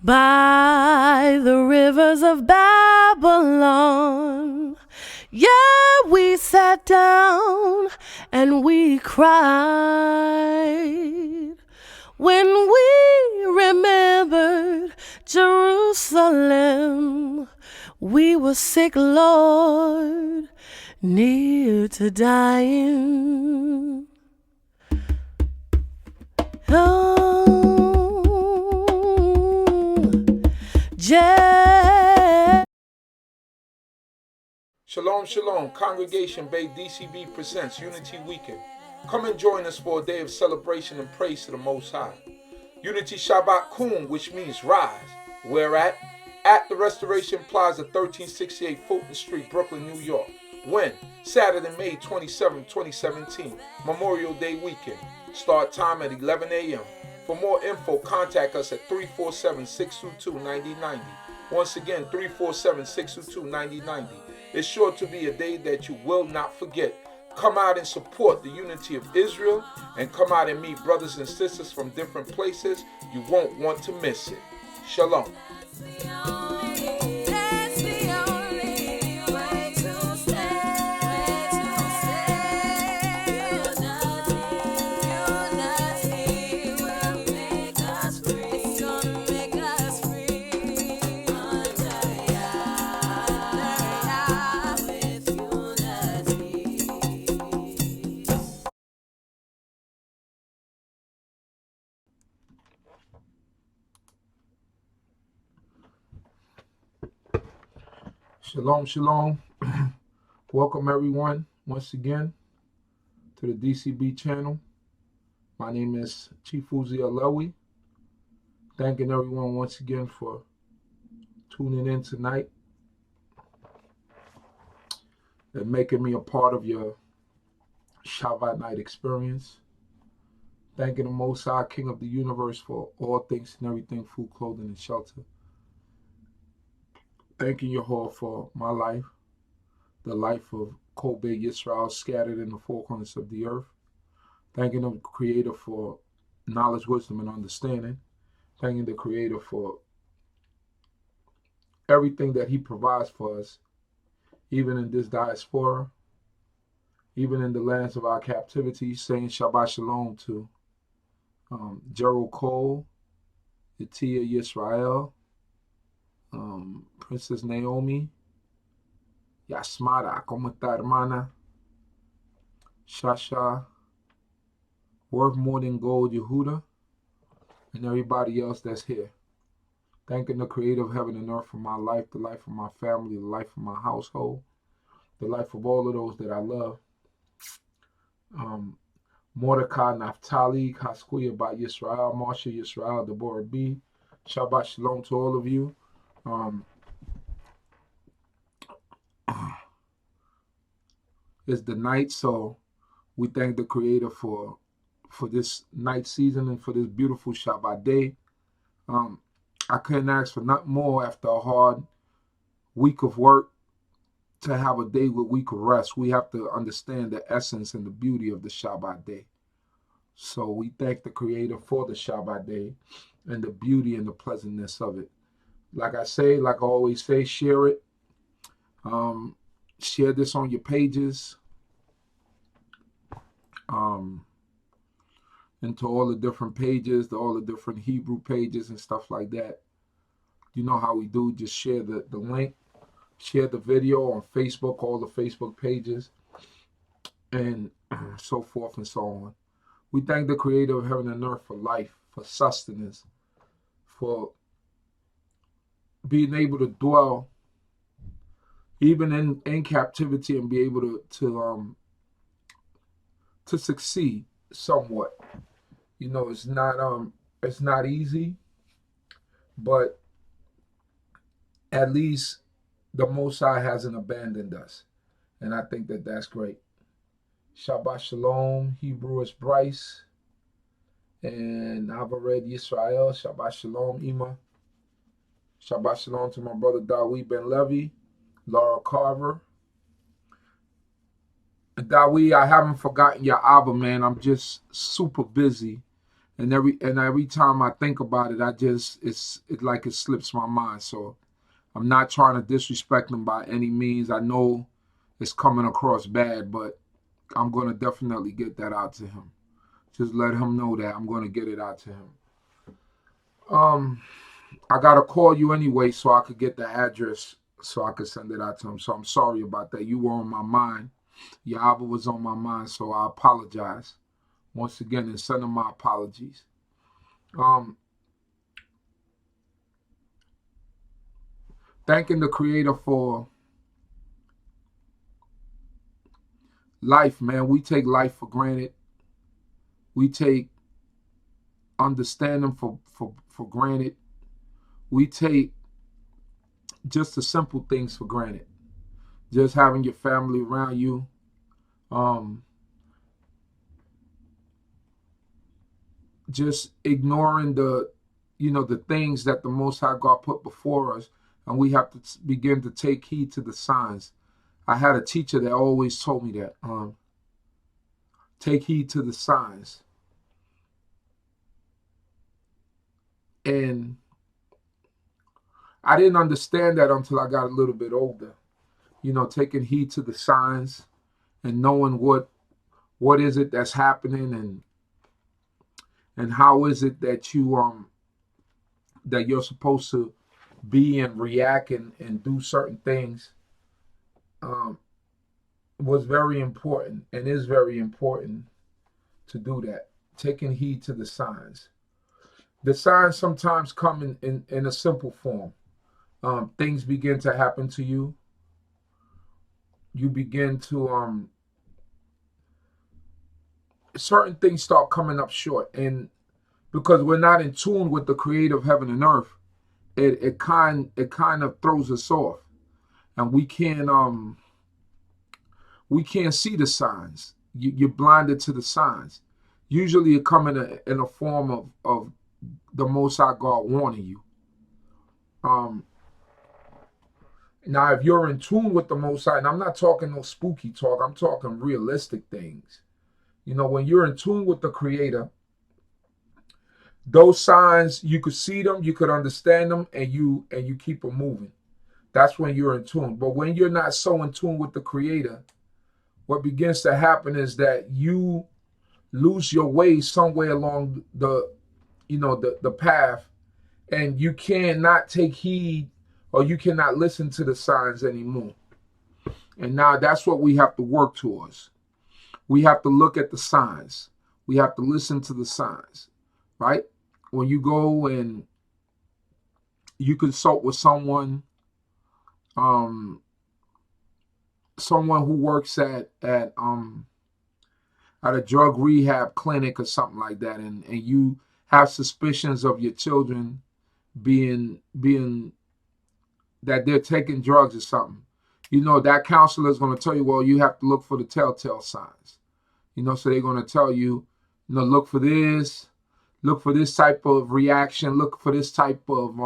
by the rivers of Babylon. Yeah, we sat down and we cried when we remembered Jerusalem. We were sick, Lord, near to dying. Oh, Shalom, shalom. Congregation Bay D.C.B presents Unity Weekend. Come and join us for a day of celebration and praise to the Most High. Unity Shabbat Kum, which means rise. Where at? At the Restoration Plaza, 1368 Fulton Street, Brooklyn, New York. When? Saturday, May 27, 2017. Memorial Day weekend. Start time at 11 a.m. For more info, contact us at 347-622-9090. Once again, 347-622-9090. It's sure to be a day that you will not forget. Come out and support the unity of Israel and come out and meet brothers and sisters from different places. You won't want to miss it. Shalom. Shalom, shalom. Welcome everyone once again to the D.C.B channel. My name is Chief UZZIEL LEWI. Thanking everyone once again for tuning in tonight and making me a part of your Shabbat night experience. Thanking the Most High, King of the universe, for all things and everything, food, clothing, and shelter. Thanking Yahweh for my life, the life of Kobe Yisrael scattered in the four corners of the earth. Thanking the Creator for knowledge, wisdom, and understanding. Thanking the Creator for everything that He provides for us, even in this diaspora, even in the lands of our captivity. Saying Shabbat Shalom to Gerald Cole, Tia Yisrael, Princess Naomi, Yasmara, ¿cómo está, hermana? Shasha, Worth More Than Gold, Yehuda, and everybody else that's here. Thanking the Creator of heaven and earth for my life, the life of my family, the life of my household, the life of all of those that I love. Mordecai, Naphtali, Kaskuya by Yisrael, Marsha Yisrael, Deborah B. Shabbat Shalom to all of you. It's the night, so we thank the Creator for this night season and for this beautiful Shabbat day. I couldn't ask for nothing more after a hard week of work to have a day with week of rest. We have to understand the essence and the beauty of the Shabbat day. So we thank the Creator for the Shabbat day and the beauty and the pleasantness of it. Like I always say, share it. Share this on your pages. Into all the different pages, all the different Hebrew pages and stuff like that. You know how we do. Just share the link. Share the video on Facebook, all the Facebook pages, and so forth and so on. We thank the Creator of heaven and earth for life, for sustenance, for being able to dwell even in captivity and be able to succeed somewhat. You know, it's not easy, but at least the Most High hasn't abandoned us, and I think that that's great. Shabbat Shalom, Hebrew is Bryce, and I've read Yisrael. Shabbat Shalom, Ima. Shabbat Shalom to my brother Dawid Ben Levi, Laura Carver. Dawid, I haven't forgotten your album, man. I'm just super busy And every time I think about it, it's like it slips my mind. So I'm not trying to disrespect him by any means. I know it's coming across bad, but I'm going to definitely get that out to him. Just let him know that I'm going to get it out to him. I got to call you anyway so I could get the address so I could send it out to him. So I'm sorry about that. You were on my mind. Yahweh was on my mind, so I apologize once again and send him my apologies. Thanking the Creator for life, man. We take life for granted. We take understanding for granted. We take just the simple things for granted. Just having your family around you. Just ignoring the things that the Most High God put before us, and we have to begin to take heed to the signs. I had a teacher that always told me that. Take heed to the signs. And I didn't understand that until I got a little bit older. Taking heed to the signs and knowing what is it that's happening and how is it that you're supposed to be and react and do certain things was very important and is very important to do that. Taking heed to the signs. The signs sometimes come in a simple form. Things begin to happen to you. You begin to certain things start coming up short, and because we're not in tune with the Creator of heaven and earth, it kind of throws us off, and we can't see the signs. You're blinded to the signs. Usually it comes in a form of the Most High God warning you. Now, if you're in tune with the Most High, and I'm not talking no spooky talk, I'm talking realistic things. When you're in tune with the Creator, those signs, you could see them, you could understand them, and you keep them moving. That's when you're in tune. But when you're not so in tune with the Creator, what begins to happen is that you lose your way somewhere along the path, and you cannot take heed or you cannot listen to the signs anymore. And now that's what we have to work towards. We have to look at the signs. We have to listen to the signs, right? When you go and you consult with someone who works at a drug rehab clinic or something like that, and you have suspicions of your children being that they're taking drugs or something, that counselor is going to tell you, well, you have to look for the telltale signs. So they're going to tell you, look for this type of reaction, look for this type of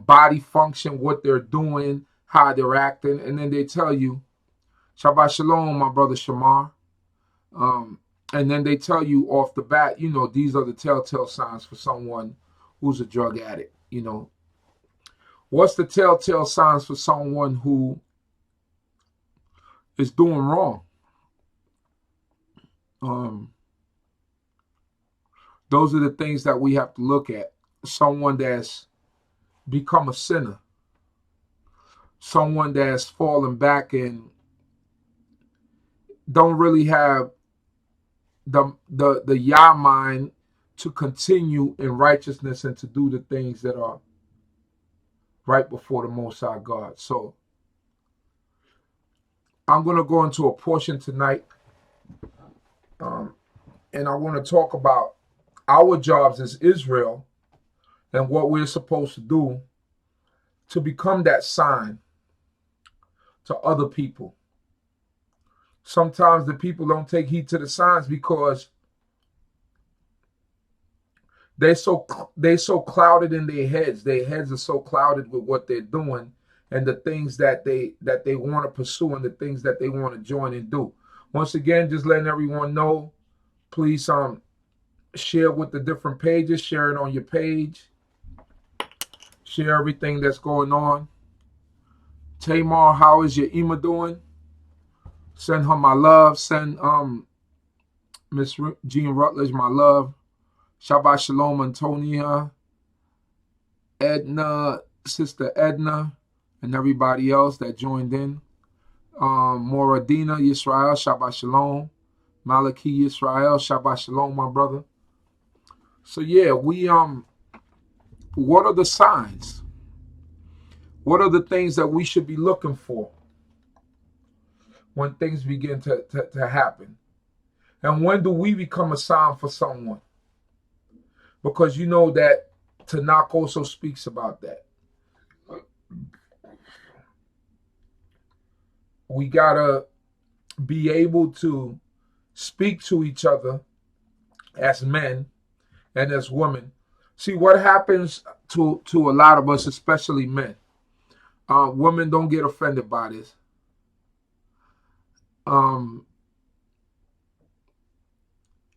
body function, what they're doing, how they're acting, and then they tell you, Shabbat Shalom, my brother Shamar. And then they tell you off the bat, these are the telltale signs for someone who's a drug addict. What's the telltale signs for someone who is doing wrong? Those are the things that we have to look at. Someone that's become a sinner. Someone that's fallen back and don't really have the Yah mind to continue in righteousness and to do the things that are right before the Most High God. So I'm going to go into a portion tonight, and I want to talk about our jobs as Israel and what we're supposed to do to become that sign to other people. Sometimes the people don't take heed to the signs because they're so clouded in their heads. Their heads are so clouded with what they're doing and the things that they want to pursue and the things that they want to join and do. Once again, just letting everyone know, please share with the different pages, share it on your page, share everything that's going on. Tamar, how is your Ema doing? Send her my love. Send Miss Jean Rutledge my love. Shabbat Shalom, Antonia, Edna, Sister Edna, and everybody else that joined in. Moradina, Yisrael, Shabbat Shalom. Malachi, Yisrael, Shabbat Shalom, my brother. So yeah, we what are the signs? What are the things that we should be looking for when things begin to happen? And when do we become a sign for someone? Because you know that Tanakh also speaks about that. We gotta be able to speak to each other as men and as women. See what happens to a lot of us, especially men. Women don't get offended by this. And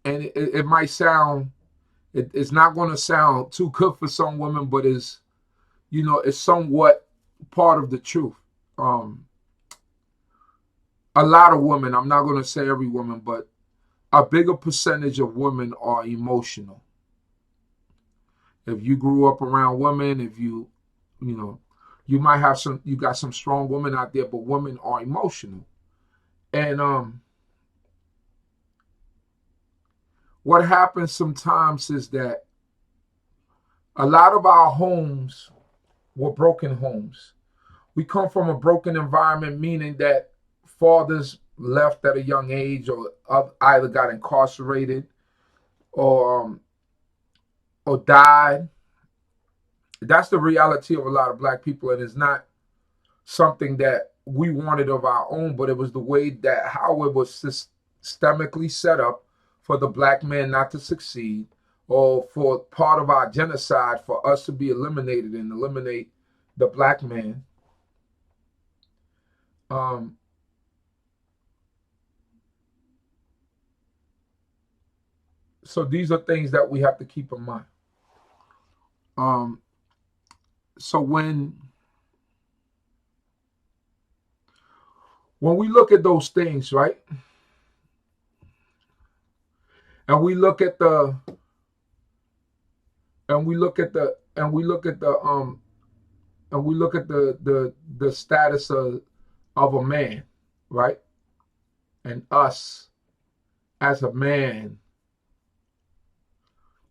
it might sound, it's not going to sound too good for some women, but it's somewhat part of the truth. A lot of women, I'm not going to say every woman, but a bigger percentage of women are emotional. If you grew up around women, if you might have you got some strong women out there, but women are emotional. And what happens sometimes is that a lot of our homes were broken homes. We come from a broken environment, meaning that fathers left at a young age or either got incarcerated or died. That's the reality of a lot of black people, and it's not something that we wanted of our own, but it was the way that how it was systemically set up for the black man not to succeed, or for part of our genocide for us to be eliminated and eliminate the black man. So these are things that we have to keep in mind. So when we look at those things, right, and we look at the status of a man, right, and us as a man,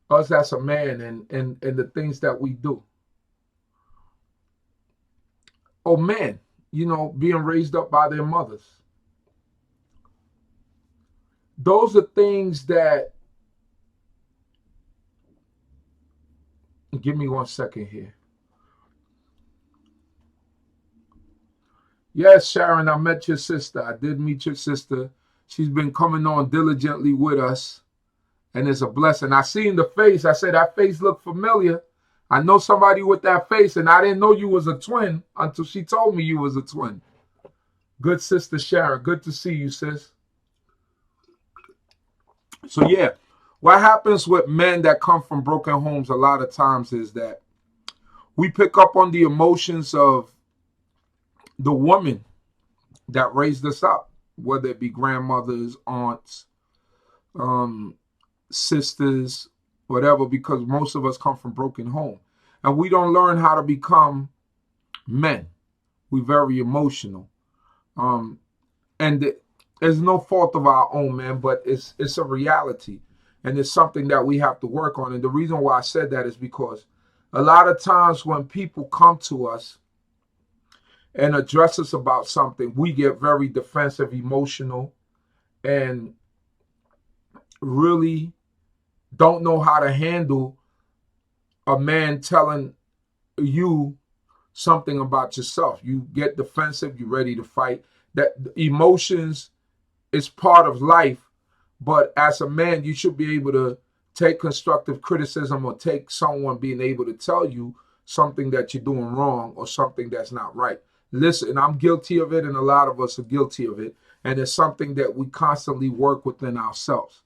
and the things that we do. Or men, being raised up by their mothers. Those are things that, give me 1 second here. Yes, Sharon, I met your sister. I did meet your sister. She's been coming on diligently with us, and it's a blessing. I seen the face. I said, that face looked familiar. I know somebody with that face, and I didn't know you was a twin until she told me you was a twin. Good sister Sharon. Good to see you, sis. So yeah, what happens with men that come from broken homes a lot of times is that we pick up on the emotions of the woman that raised us up, whether it be grandmothers, aunts, sisters, whatever, because most of us come from broken home. And we don't learn how to become men. We're very emotional. And there's no fault of our own, man, but it's a reality. And it's something that we have to work on. And the reason why I said that is because a lot of times when people come to us and address us about something, we get very defensive, emotional, and really don't know how to handle a man telling you something about yourself. You get defensive, you're ready to fight. That emotions is part of life, but as a man, you should be able to take constructive criticism or take someone being able to tell you something that you're doing wrong or something that's not right. Listen, I'm guilty of it, and a lot of us are guilty of it. And it's something that we constantly work within ourselves.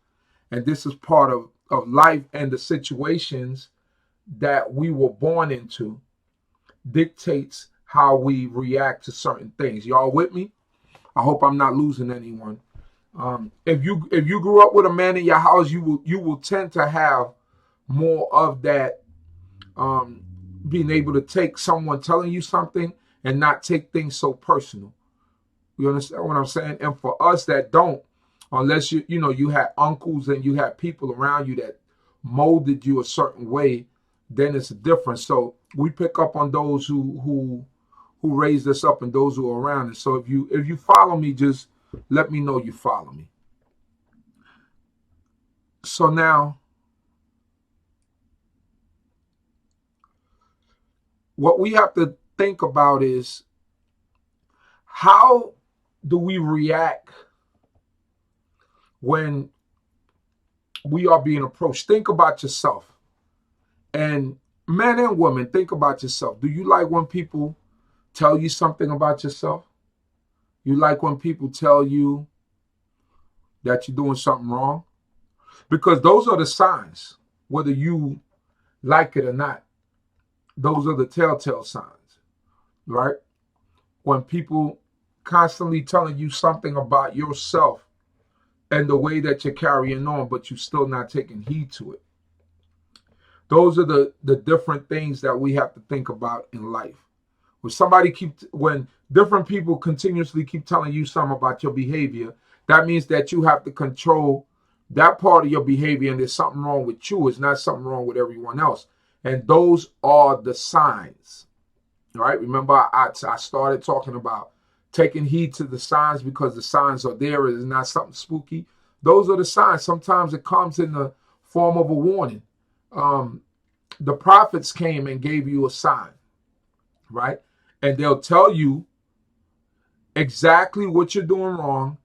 And this is part of life, and the situations that we were born into dictates how we react to certain things. Y'all with me? I hope I'm not losing anyone. If you grew up with a man in your house, you will tend to have more of that, being able to take someone telling you something and not take things so personal. You understand what I'm saying? And for us that don't, unless you had uncles and you had people around you that molded you a certain way, then it's different. So we pick up on those who raised us up and those who are around us. So if you follow me, just let me know you follow me. So now, what we have to think about is, how do we react when we are being approached? Think about yourself. And men and women, think about yourself. Do you like when people tell you something about yourself? You like when people tell you that you're doing something wrong? Because those are the signs, whether you like it or not. Those are the telltale signs, right? When people constantly telling you something about yourself and the way that you're carrying on, but you're still not taking heed to it. Those are the different things that we have to think about in life. When different people continuously keep telling you something about your behavior, that means that you have to control that part of your behavior, and there's something wrong with you. It's not something wrong with everyone else. And those are the signs, right? Remember, I started talking about taking heed to the signs, because the signs are there. It's not something spooky. Those are the signs. Sometimes it comes in the form of a warning. The prophets came and gave you a sign, right? And they'll tell you exactly what you're doing wrong.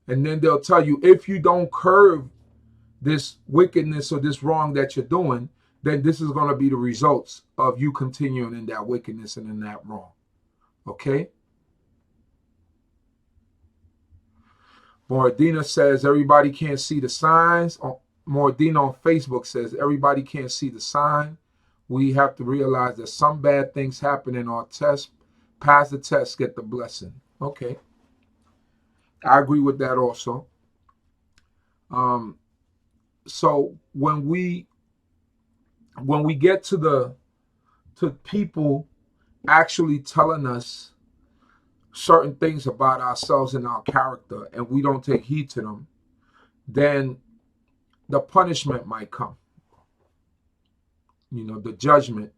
And then they'll tell you, if you don't curb this wickedness or this wrong that you're doing, then this is going to be the results of you continuing in that wickedness and in that wrong. Okay? Moradina says everybody can't see the signs. Moradina on Facebook says everybody can't see the sign. We have to realize that some bad things happen in our test. Pass the test, get the blessing. Okay. I agree with that also. So when we get to people actually telling us certain things about ourselves and our character, and we don't take heed to them, then the punishment might come. The judgment,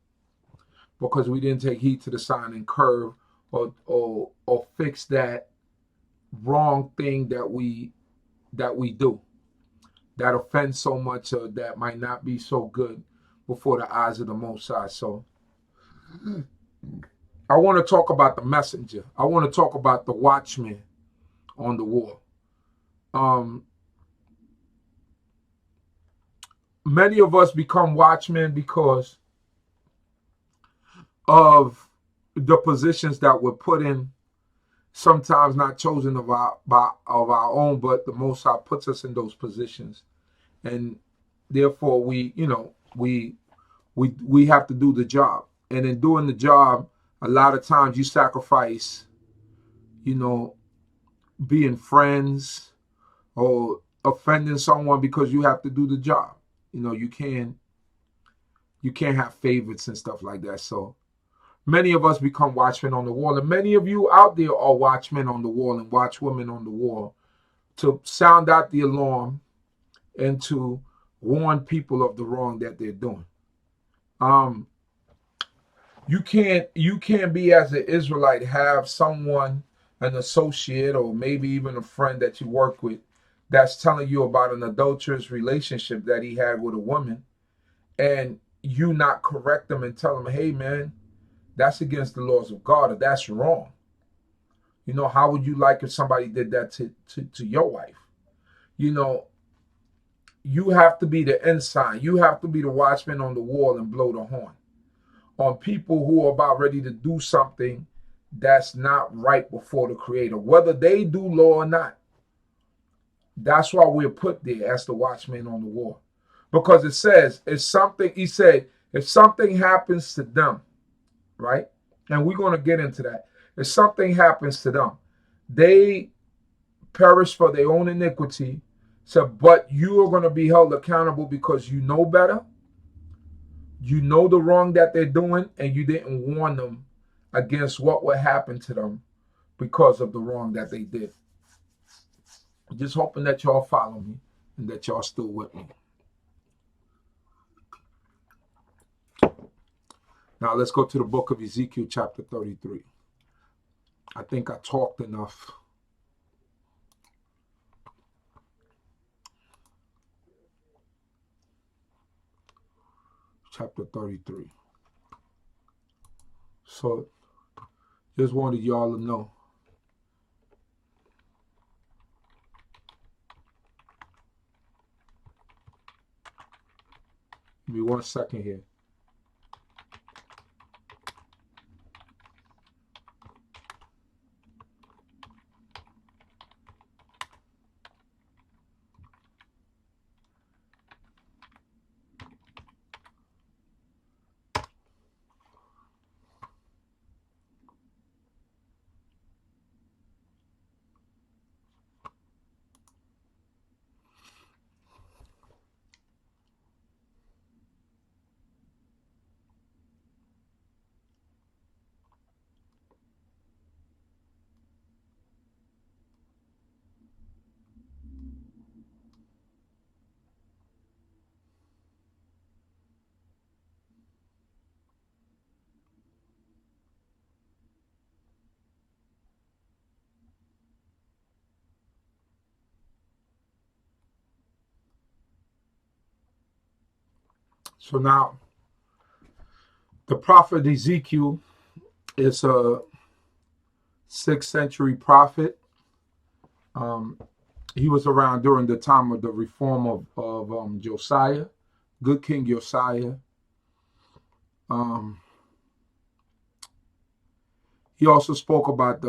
because we didn't take heed to the sign and curve or fix that wrong thing that we do that offends so much, or that might not be so good before the eyes of the Most High. So I want to talk about the messenger. I want to talk about the watchman on the wall. Many of us become watchmen because of the positions that we're put in, sometimes not chosen of our own, but the Most High puts us in those positions. And therefore we have to do the job. And in doing the job, a lot of times you sacrifice, being friends or offending someone because you have to do the job. You can't have favorites and stuff like that. So many of us become watchmen on the wall, and many of you out there are watchmen on the wall and watchwomen on the wall, to sound out the alarm and to warn people of the wrong that they're doing. You can't be, as an Israelite, have someone, an associate, or maybe even a friend that you work with, that's telling you about an adulterous relationship that he had with a woman, and you not correct them and tell them, hey man, that's against the laws of God, or that's wrong. How would you like if somebody did that to your wife? You have to be the ensign. You have to be the watchman on the wall and blow the horn on people who are about ready to do something that's not right before the Creator, whether they do law or not. That's why we're put there as the watchman on the wall. Because it says, if something, he said, if something happens to them, right? And we're going to get into that. If something happens to them, they perish for their own iniquity. So, but you are going to be held accountable because you know better. You know the wrong that they're doing, and you didn't warn them against what would happen to them because of the wrong that they did. Just hoping that y'all follow me and that y'all still with me. Now let's go to the book of Ezekiel chapter 33. I think I talked enough. Chapter 33. So just wanted y'all to know. Give me 1 second here. So now, the prophet Ezekiel is a 6th century prophet. He was around during the time of the reform of Josiah, good King Josiah. He also spoke about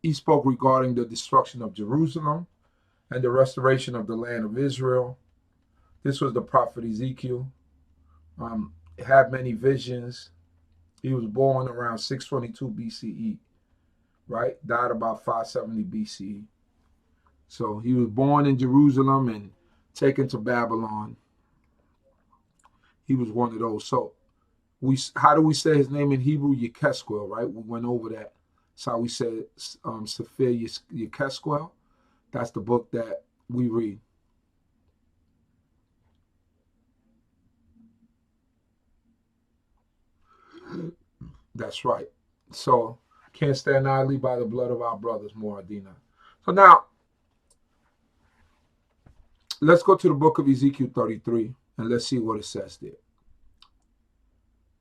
he spoke regarding the destruction of Jerusalem and the restoration of the land of Israel. This was the prophet Ezekiel. Had many visions. He was born around 622 BCE, right? Died about 570 BCE. So he was born in Jerusalem and taken to Babylon. He was one of those. So how do we say his name in Hebrew? Yekeskel, right? We went over that. That's how we say Sefer Yekeskel. That's the book that we read. That's right. So can't stand idly by the blood of our brothers, Moradina. So now, let's go to the book of Ezekiel 33 and let's see what it says there.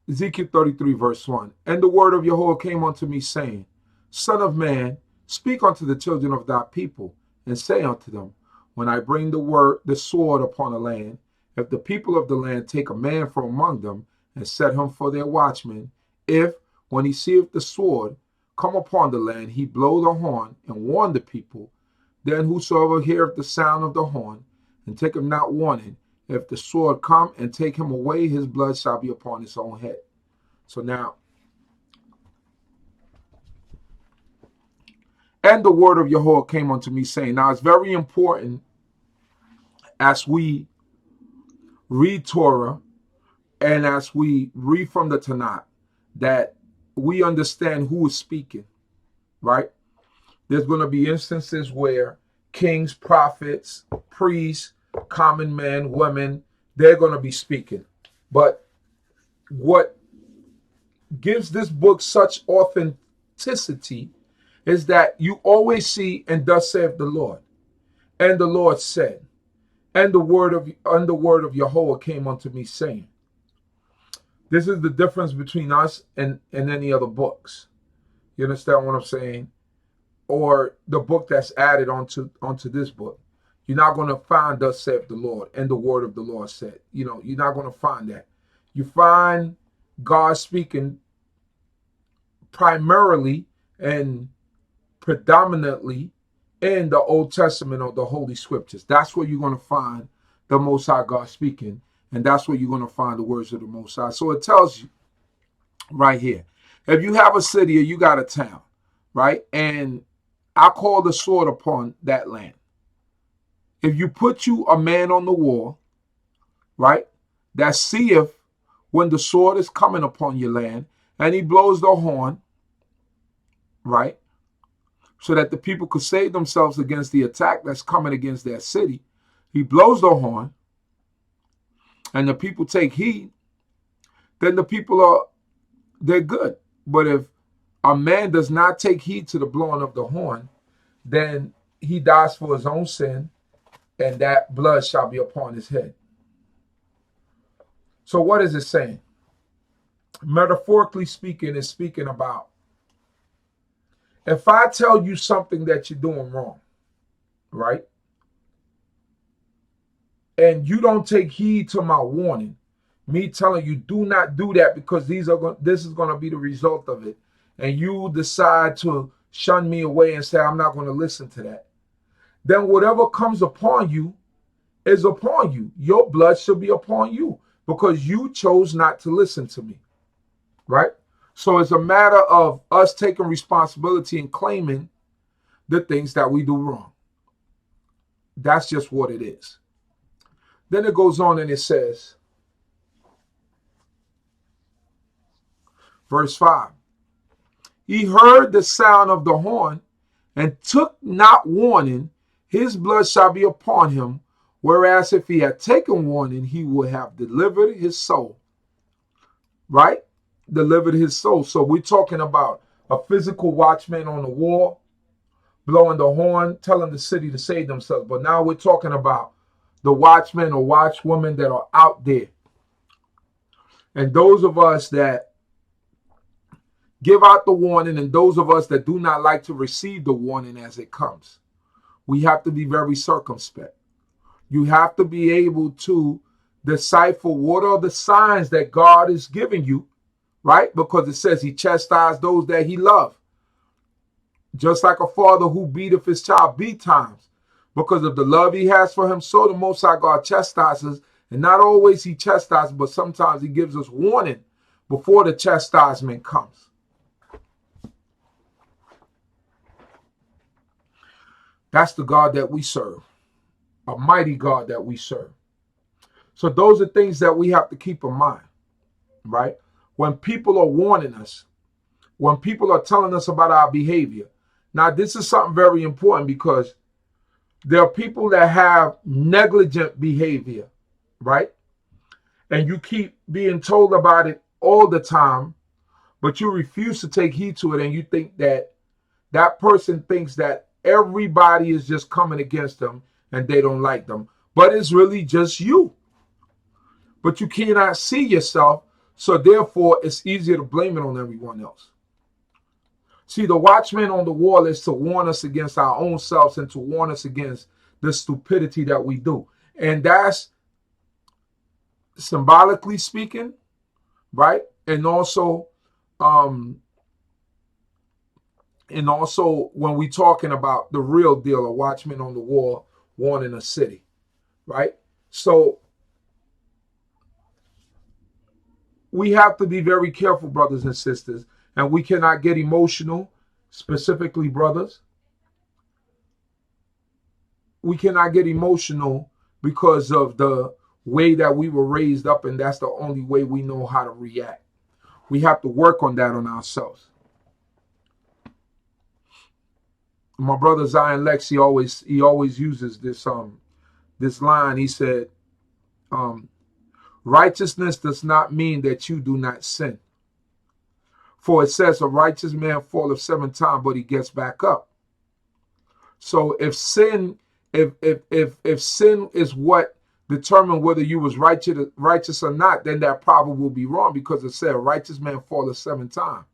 Ezekiel 33 verse 1. And the word of Yahweh came unto me, saying, Son of man, speak unto the children of thy people, and say unto them, when I bring the sword upon a land, if the people of the land take a man from among them, and set him for their watchman, if, when he seeth the sword come upon the land, he blow the horn, and warn the people, then whosoever heareth the sound of the horn, and take him not warning, if the sword come and take him away, his blood shall be upon his own head. So now, and the word of Yahweh came unto me, saying, now it's very important as we read Torah and as we read from the Tanakh that we understand who is speaking, right? There's going to be instances where kings, prophets, priests, common men, women, they're going to be speaking. But what gives this book such authenticity is that you always see, and thus saith the Lord, and the Lord said, and the word of Yahweh came unto me, saying. This is the difference between us and any other books. You understand what I'm saying? Or the book that's added onto this book. You're not going to find thus saith the Lord, and the word of the Lord said. You're not going to find that. You find God speaking primarily and predominantly in the Old Testament or the Holy Scriptures. That's where you're going to find the Most High God speaking, and that's where you're going to find the words of the Most High. So it tells you right here, if you have a city or you got a town, right, and I call the sword upon that land. If you put you a man on the wall, right, that seeth when the sword is coming upon your land, and he blows the horn, right, so that the people could save themselves against the attack that's coming against their city. He blows the horn, and the people take heed, then the people they're good. But if a man does not take heed to the blowing of the horn, then he dies for his own sin, and that blood shall be upon his head. So what is it saying? Metaphorically speaking, it's speaking about, if I tell you something that you're doing wrong, right, and you don't take heed to my warning, me telling you do not do that because this is going to be the result of it, and you decide to shun me away and say I'm not going to listen to that, then whatever comes upon you is upon you. Your blood should be upon you because you chose not to listen to me, right? So it's a matter of us taking responsibility and claiming the things that we do wrong. That's just what it is. Then it goes on and it says, verse 5, he heard the sound of the horn and took not warning, his blood shall be upon him, whereas if he had taken warning, he would have delivered his soul. Right? Delivered his soul. So we're talking about a physical watchman on the wall, blowing the horn, telling the city to save themselves. But now we're talking about the watchmen or watchwomen that are out there. And those of us that give out the warning, and those of us that do not like to receive the warning as it comes, we have to be very circumspect. You have to be able to decipher what are the signs that God is giving you, right? Because it says he chastised those that he loved. Just like a father who beateth his child times. Because of the love he has for him, so the Most High God chastises. And not always he chastises, but sometimes he gives us warning before the chastisement comes. That's the God that we serve. A mighty God that we serve. So those are things that we have to keep in mind, right? When people are warning us, when people are telling us about our behavior. Now, this is something very important because there are people that have negligent behavior, right? And you keep being told about it all the time, but you refuse to take heed to it, and you think that that person thinks that everybody is just coming against them and they don't like them. But it's really just you. But you cannot see yourself, so therefore it's easier to blame it on everyone else. See, the watchman on the wall is to warn us against our own selves and to warn us against the stupidity that we do. And that's symbolically speaking, right? And also when we're talking about the real deal, a watchman on the wall warning a city, right? So we have to be very careful, brothers and sisters, and we cannot get emotional, specifically brothers. We cannot get emotional because of the way that we were raised up, and that's the only way we know how to react. We have to work on that on ourselves. My brother Zion Lex, he always uses this line. He said, righteousness does not mean that you do not sin. For it says a righteous man falleth 7 times, but he gets back up. So if sin is what determined whether you was righteous or not, then that probably will be wrong, because it said a righteous man falleth 7 times,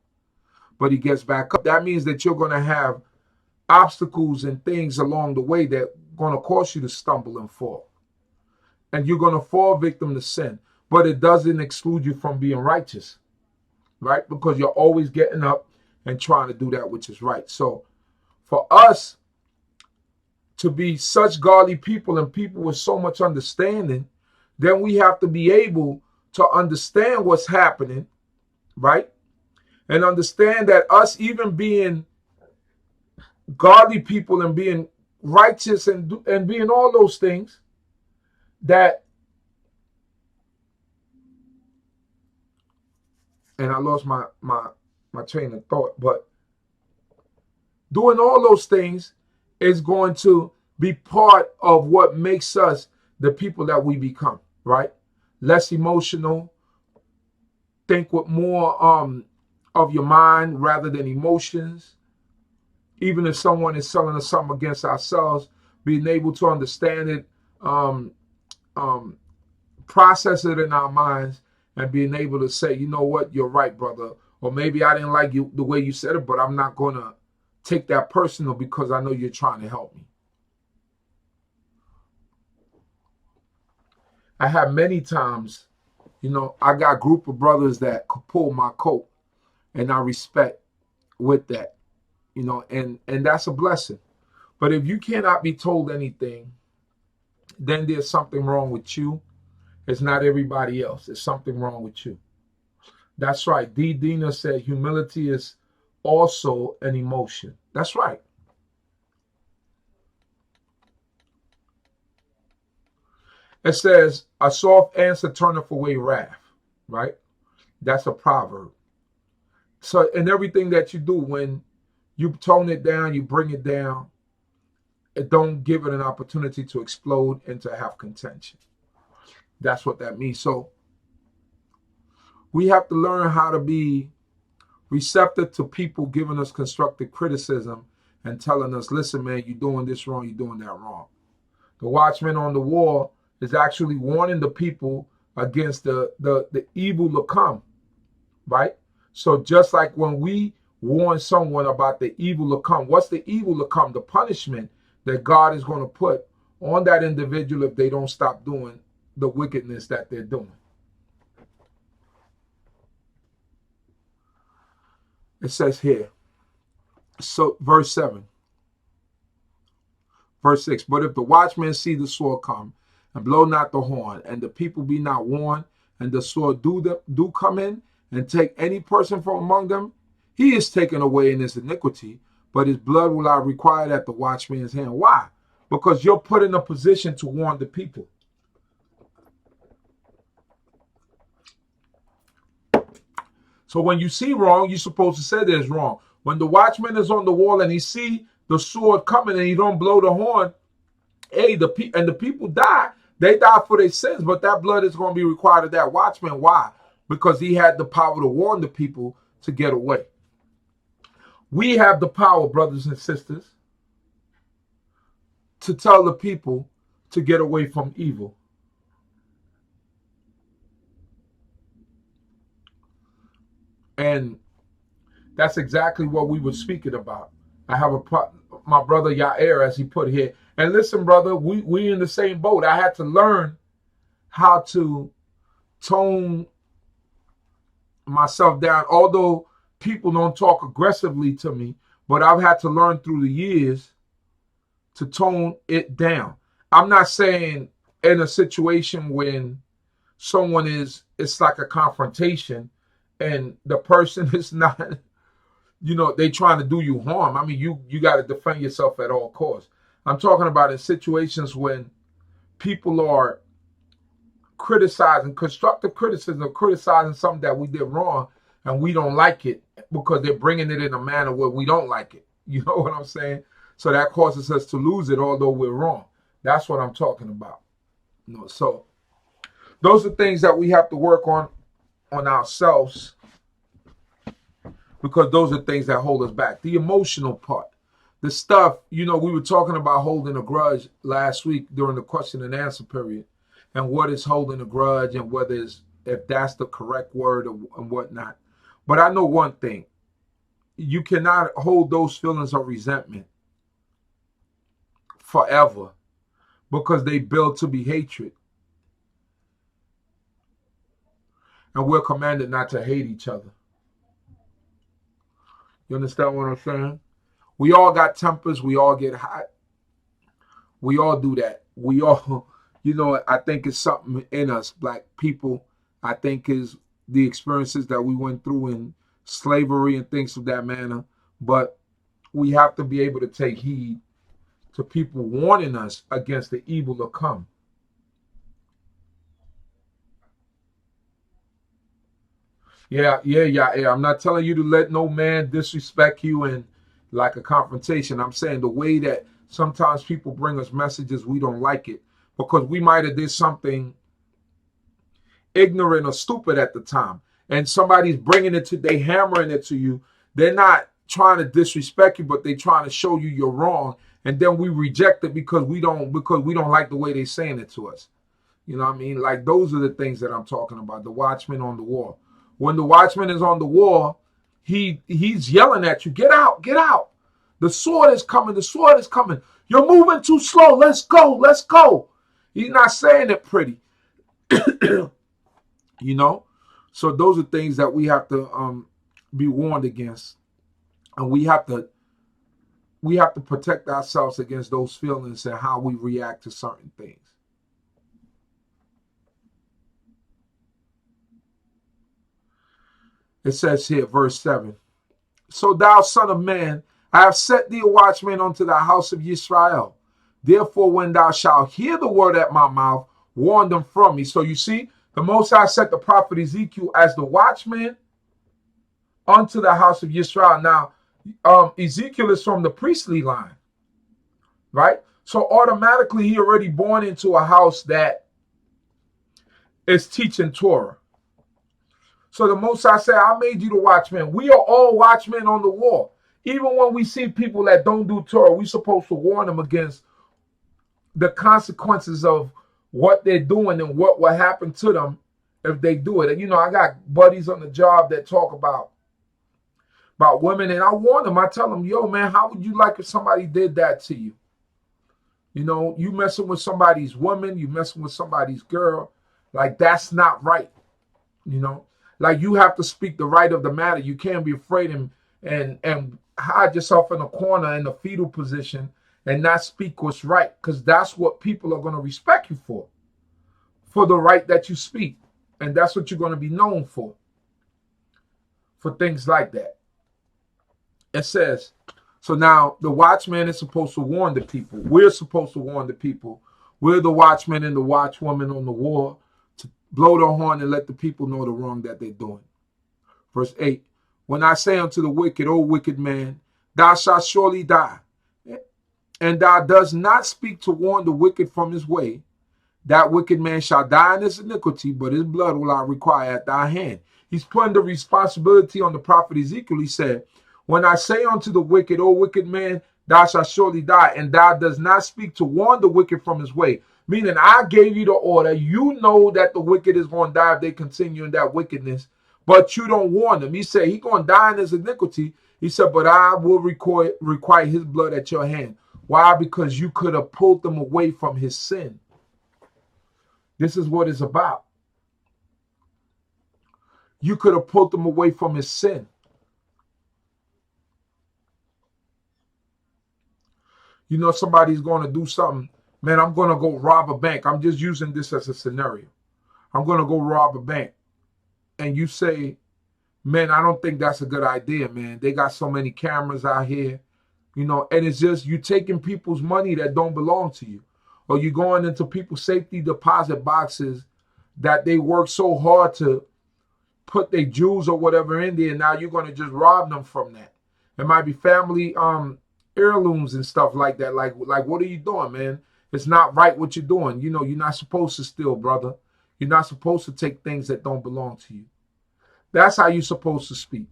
but he gets back up. That means that you're going to have obstacles and things along the way that are going to cause you to stumble and fall. And you're going to fall victim to sin. But it doesn't exclude you from being righteous, right? Because you're always getting up and trying to do that which is right. So for us, to be such godly people and people with so much understanding, then we have to be able to understand what's happening, right? And understand that us even being godly people and being righteous and being all those things, that, and I lost my train of thought, but doing all those things is going to be part of what makes us the people that we become, right? Less emotional, think with more of your mind rather than emotions. Even if someone is selling us something against ourselves, being able to understand it, um, process it in our minds, and being able to say, you know what, you're right, brother. Or maybe I didn't like you the way you said it, but I'm not going to take that personal because I know you're trying to help me. I have many times, I got a group of brothers that could pull my coat, and I respect with that, and that's a blessing. But if you cannot be told anything, then there's something wrong with you. It's not everybody else. There's something wrong with you. That's right. Dina said humility is also an emotion. That's right. It says, a soft answer turneth away wrath, right? That's a proverb. So in everything that you do, when you tone it down, you bring it down, it don't give it an opportunity to explode and to have contention. That's what that means. So we have to learn how to be receptive to people giving us constructive criticism and telling us, listen, man, you're doing this wrong, you're doing that wrong. The watchman on the wall is actually warning the people against the evil to come, right? So just like when we warn someone about the evil to come, what's the evil to come? The punishment that God is going to put on that individual if they don't stop doing the wickedness that they're doing. It says here, so verse 7. Verse 6, but if the watchman see the sword come, and blow not the horn, and the people be not warned, and the sword do come in, and take any person from among them, he is taken away in his iniquity, but his blood will I require at the watchman's hand. Why? Because you're put in a position to warn the people. So when you see wrong, you're supposed to say there's wrong. When the watchman is on the wall and he see the sword coming and he don't blow the horn, hey, the people die. They die for their sins, but that blood is going to be required of that watchman. Why? Because he had the power to warn the people to get away. We have the power, brothers and sisters, to tell the people to get away from evil. And that's exactly what we were speaking about. I have my brother Yair, as he put here. And listen, brother, we in the same boat. I had to learn how to tone myself down, although people don't talk aggressively to me, but I've had to learn through the years to tone it down. I'm not saying in a situation when someone it's like a confrontation and the person is not, they trying to do you harm. I mean, you got to defend yourself at all costs. I'm talking about in situations when people are criticizing, constructive criticism, criticizing something that we did wrong and we don't like it because they're bringing it in a manner where we don't like it. You know what I'm saying? So that causes us to lose it, although we're wrong. That's what I'm talking about. So those are things that we have to work on ourselves, because those are things that hold us back. The emotional part, the stuff, we were talking about holding a grudge last week during the question and answer period, and what is holding a grudge and if that's the correct word and whatnot. But I know one thing. You cannot hold those feelings of resentment forever because they build to be hatred. And we're commanded not to hate each other. You understand what I'm saying? We all got tempers. We all get hot. We all do that. We all, you know, I think it's something in us, black people. I think is the experiences that we went through in slavery and things of that manner. But we have to be able to take heed to people warning us against the evil to come. Yeah. I'm not telling you to let no man disrespect you and like a confrontation. I'm saying the way that sometimes people bring us messages, we don't like it because we might have did something ignorant or stupid at the time, and somebody's bringing it to, they hammering it to you. They're not trying to disrespect you, but they trying to show you you're wrong, and then we reject it because we don't like the way they're saying it to us. You know what I mean? Like those are the things that I'm talking about. The watchman on the wall. When the watchman is on the wall, he's yelling at you, get out, get out. The sword is coming, the sword is coming. You're moving too slow. Let's go, let's go. He's not saying it pretty. You know? So those are things that we have to be warned against. And we have to protect ourselves against those feelings and how we react to certain things. It says here, verse 7. So thou son of man, I have set thee a watchman unto the house of Yisrael. Therefore, when thou shalt hear the word at my mouth, warn them from me. So you see, the Most High set the prophet Ezekiel as the watchman unto the house of Yisrael. Now, Ezekiel is from the priestly line, right? So automatically he already born into a house that is teaching Torah. So the Most High said, I made you the watchman. We are all watchmen on the wall. Even when we see people that don't do Torah, we're supposed to warn them against the consequences of what they're doing and what will happen to them if they do it. And, you know, I got buddies on the job that talk about women, and I warn them. I tell them, yo, man, how would you like if somebody did that to you? You know, you messing with somebody's woman, you messing with somebody's girl. Like, that's not right, you know? Like, you have to speak the right of the matter. You can't be afraid and hide yourself in a corner in a fetal position and not speak what's right, because that's what people are going to respect you for the right that you speak. And that's what you're going to be known for things like that. It says, so now the watchman is supposed to warn the people. We're supposed to warn the people. We're the watchman and the watchwoman on the wall to blow the horn and let the people know the wrong that they're doing. Verse 8, when I say unto the wicked, O wicked man, thou shalt surely die, and thou dost not speak to warn the wicked from his way, that wicked man shall die in his iniquity, but his blood will I require at thy hand. He's putting the responsibility on the prophet Ezekiel. He said, when I say unto the wicked, O wicked man, thou shalt surely die, and thou does not speak to warn the wicked from his way. Meaning, I gave you the order. You know that the wicked is going to die if they continue in that wickedness, but you don't warn them. He said he's going to die in his iniquity. He said, but I will require his blood at your hand. Why? Because you could have pulled them away from his sin. This is what it's about. You could have pulled them away from his sin. You know, somebody's going to do something. Man, I'm going to go rob a bank. I'm just using this as a scenario. I'm going to go rob a bank. And you say, man, I don't think that's a good idea, man. They got so many cameras out here, you know, and it's just you taking people's money that don't belong to you. Or you going into people's safety deposit boxes that they work so hard to put their jewels or whatever in there. And now you're going to just rob them from that. It might be family heirlooms and stuff like that. Like, what are you doing, man? It's not right what you're doing. You know, you're not supposed to steal, brother. You're not supposed to take things that don't belong to you. That's how you're supposed to speak.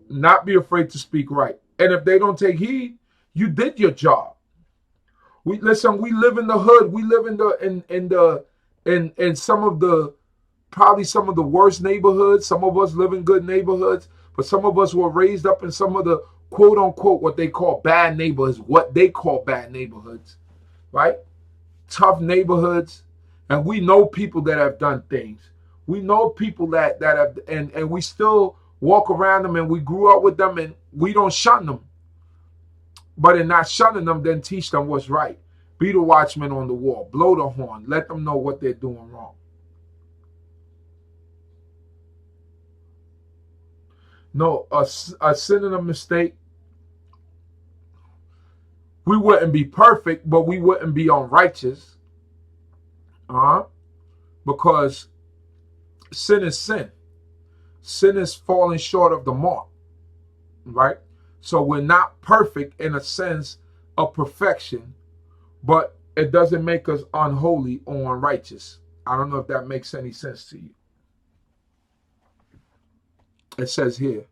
Not be afraid to speak right. And if they don't take heed, you did your job. We live in the hood. We live in some of the probably some of the worst neighborhoods. Some of us live in good neighborhoods, but some of us were raised up in some of the quote unquote what they call bad neighborhoods, right? Tough neighborhoods. And we know people that have done things. We know people that have, and we still walk around them, and we grew up with them, and we don't shun them. But in not shunning them, then teach them what's right. Be the watchman on the wall. Blow the horn. Let them know what they're doing wrong. No, a sin and a mistake, we wouldn't be perfect, but we wouldn't be unrighteous. Because sin is sin. Sin is falling short of the mark, right? So we're not perfect in a sense of perfection, but it doesn't make us unholy or unrighteous. I don't know if that makes any sense to you. It says here,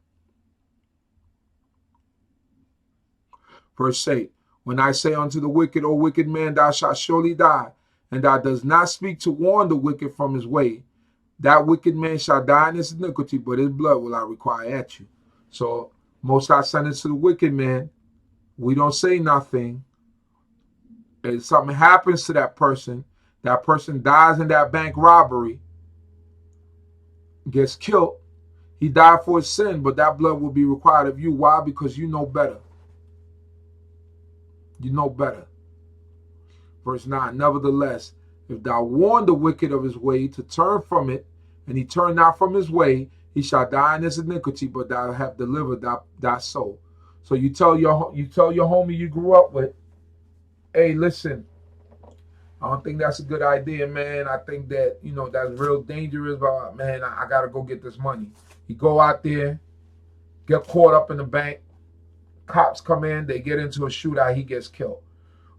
verse 8, when I say unto the wicked, O wicked man, thou shalt surely die, and thou does not speak to warn the wicked from his way, that wicked man shall die in his iniquity, but his blood will I require at you. So Most High send it to the wicked man. We don't say nothing. If something happens to that person dies in that bank robbery, gets killed, he died for his sin, but that blood will be required of you. Why? Because you know better. You know better. Verse 9, nevertheless, if thou warn the wicked of his way to turn from it, and he turn not from his way, he shall die in his iniquity, but thou have delivered thy soul. So you tell your homie you grew up with, hey, listen, I don't think that's a good idea, man. I think that, that's real dangerous, but man, I gotta go get this money. You go out there, get caught up in the bank, cops come in, they get into a shootout, he gets killed.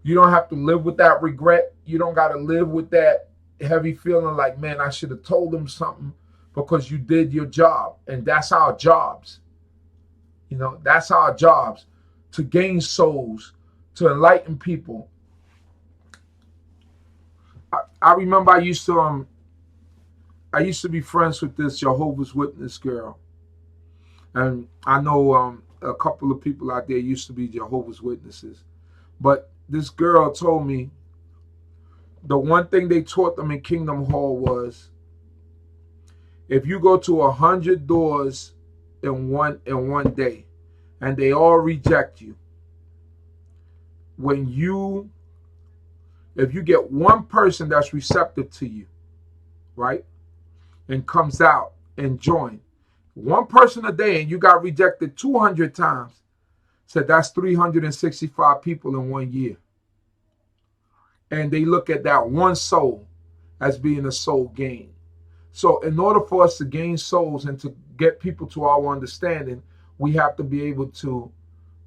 You don't have to live with that regret. You don't got to live with that heavy feeling like, man, I should have told them something, because you did your job. And that's our jobs. That's our jobs, to gain souls, to enlighten people. I remember I used to be friends with this Jehovah's Witness girl. And I know a couple of people out there used to be Jehovah's Witnesses. But this girl told me the one thing they taught them in Kingdom Hall was, if you go to 100 doors in one day and they all reject you, if you get one person that's receptive to you, right, and comes out and join, one person a day, and you got rejected 200 times, said that's 365 people in 1 year. And they look at that one soul as being a soul gain. So in order for us to gain souls and to get people to our understanding, we have to be able to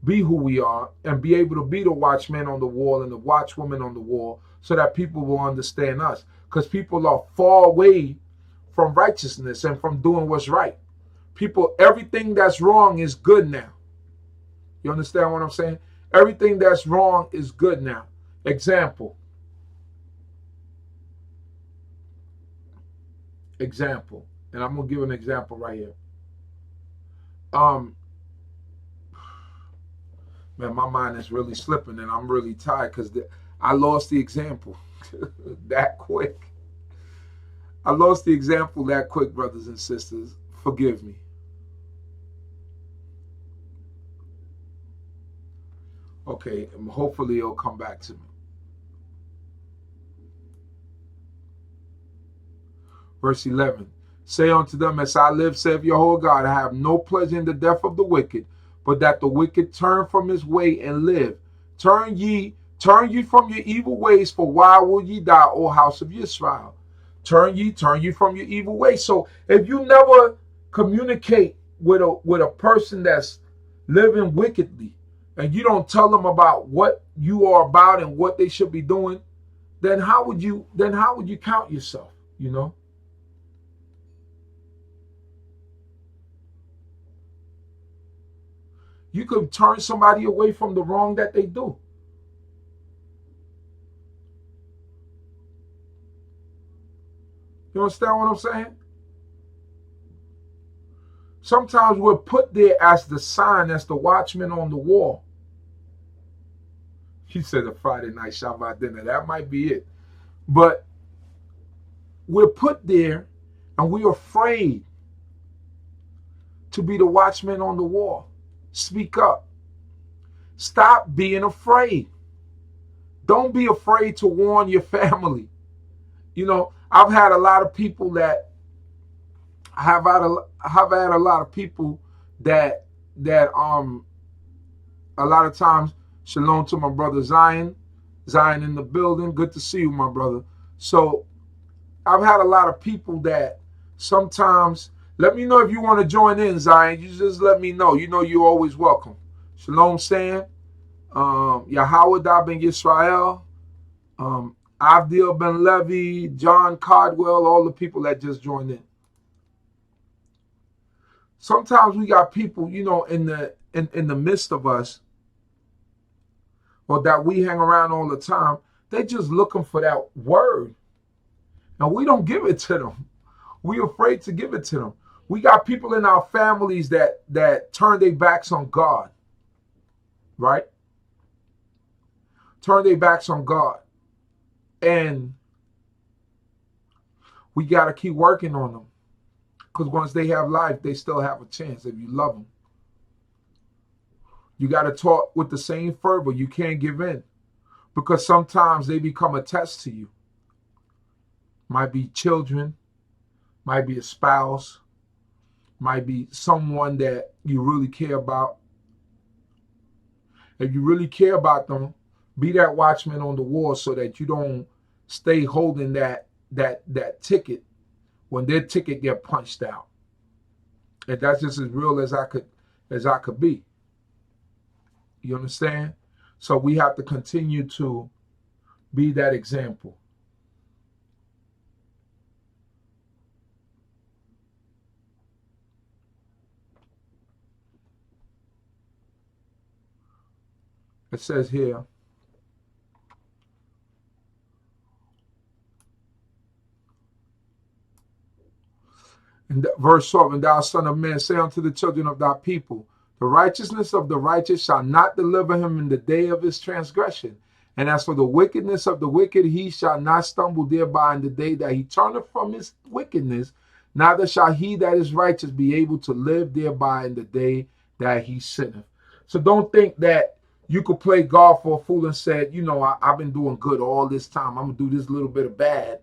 be who we are and be able to be the watchman on the wall and the watchwoman on the wall, so that people will understand us. Because people are far away from righteousness and from doing what's right. People, everything that's wrong is good now. You understand what I'm saying? Everything that's wrong is good now. Example. And I'm going to give an example right here. Man, my mind is really slipping and I'm really tired because I lost the example that quick. I lost the example that quick, brothers and sisters. Forgive me. Okay, hopefully it'll come back to me. Verse 11, say unto them, as I live, saith Jehovah God, I have no pleasure in the death of the wicked, but that the wicked turn from his way and live. Turn ye from your evil ways, for why will ye die, O house of Yisrael? Turn ye from your evil ways. So if you never communicate with a person that's living wickedly, and you don't tell them about what you are about and what they should be doing, then how would you count yourself, You could turn somebody away from the wrong that they do. You understand what I'm saying? Sometimes we're put there as the sign, as the watchman on the wall. He said a Friday night Shabbat dinner. That might be it. But we're put there and we're afraid to be the watchman on the wall. Speak up. Stop being afraid. Don't be afraid to warn your family. You know, I've had a lot of people that have had a lot of people that a lot of times, shalom to my brother Zion in the building. Good to see you, my brother. So I've had a lot of people that sometimes, let me know if you want to join in, Zion. You just let me know. You know you're always welcome. Shalom, Sam. Yahweh ben Yisrael. Avdil ben Levi, John Cardwell, all the people that just joined in. Sometimes we got people, you know, in the midst of us, or that we hang around all the time. They just looking for that word, and we don't give it to them. We're afraid to give it to them. We got people in our families that turn their backs on God, right? Turn their backs on God, and we got to keep working on them, because once they have life, they still have a chance if you love them. You got to talk with the same fervor. You can't give in, because sometimes they become attached to you. Might be children, might be a spouse, might be someone that you really care about. If you really care about them, be that watchman on the wall so that you don't stay holding that ticket when their ticket get punched out. And that's just as real as I could be. You understand? So we have to continue to be that example. It says here, in verse 12, and thou son of man, say unto the children of thy people, the righteousness of the righteous shall not deliver him in the day of his transgression. And as for the wickedness of the wicked, he shall not stumble thereby in the day that he turneth from his wickedness, neither shall he that is righteous be able to live thereby in the day that he sinneth. So don't think that you could play God for a fool and said, you know, I've been doing good all this time. I'm going to do this little bit of bad,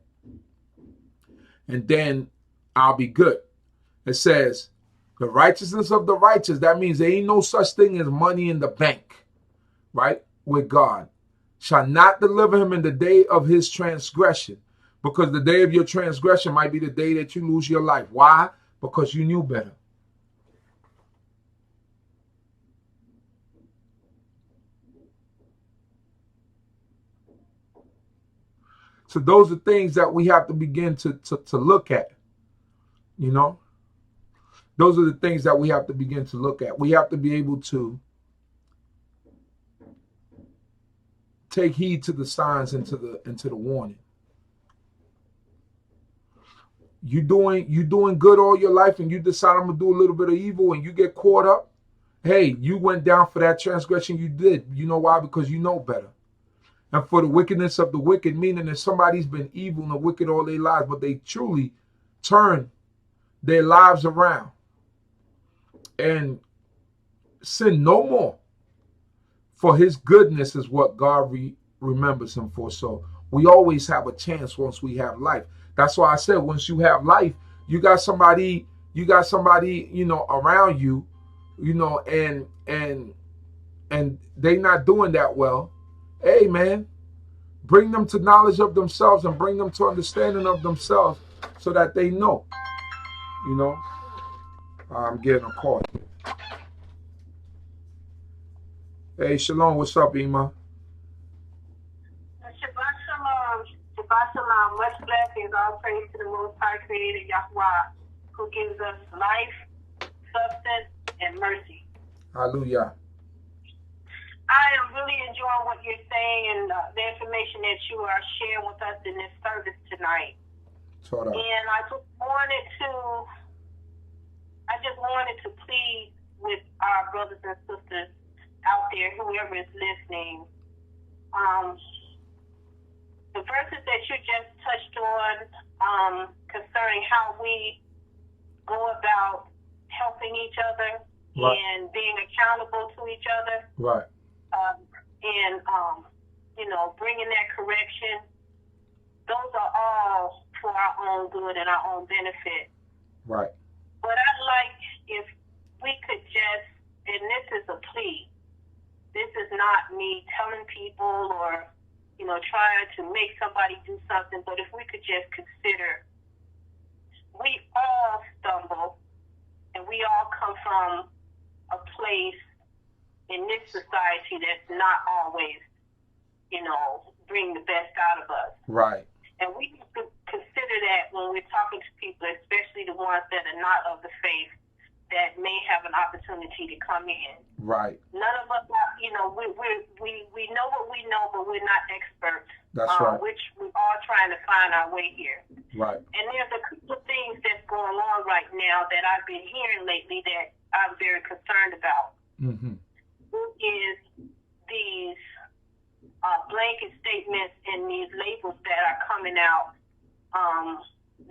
and then I'll be good. It says, the righteousness of the righteous, that means there ain't no such thing as money in the bank, right, with God, shall not deliver him in the day of his transgression, because the day of your transgression might be the day that you lose your life. Why? Because you knew better. So those are things that we have to begin to look at, you know. Those are the things that we have to begin to look at. We have to be able to take heed to the signs and to the warning. You doing good all your life, and you decide I'm gonna do a little bit of evil, and you get caught up. Hey, you went down for that transgression you did. You know why? Because you know better. And for the wickedness of the wicked, meaning that somebody's been evil and wicked all their lives, but they truly turn their lives around and sin no more. For his goodness is what God remembers him for. So we always have a chance once we have life. That's why I said, once you have life, you got somebody, you know, around you, you know, and they not doing that well. Hey, man, bring them to knowledge of themselves and bring them to understanding of themselves so that they know, you know. I'm getting a call. Hey, Shalom, what's up, Ima? Shabbat Shalom. Shabbat Shalom. Much blessings. All praise to the Most High Creator, Yahweh, who gives us life, substance, and mercy. Hallelujah. I am really enjoying what you're saying and the information that you are sharing with us in this service tonight. Torah. And I just wanted to plead with our brothers and sisters out there, whoever is listening. The verses that you just touched on concerning how we go about helping each other, right, and being accountable to each other. Right. bringing that correction. Those are all for our own good and our own benefit. Right. But I'd like if we could just, and this is a plea, this is not me telling people or, trying to make somebody do something, but if we could just consider, we all stumble and we all come from a place in this society that's not always, bring the best out of us. Right. And we need to consider that when we're talking to people, especially the ones that are not of the faith, that may have an opportunity to come in. Right. None of us, we know what we know, but we're not experts. That's right. Which we are trying to find our way here. Right. And there's a couple of things that's going on right now that I've been hearing lately that I'm very concerned about. Mm-hmm. Is these blanket statements and these labels that are coming out.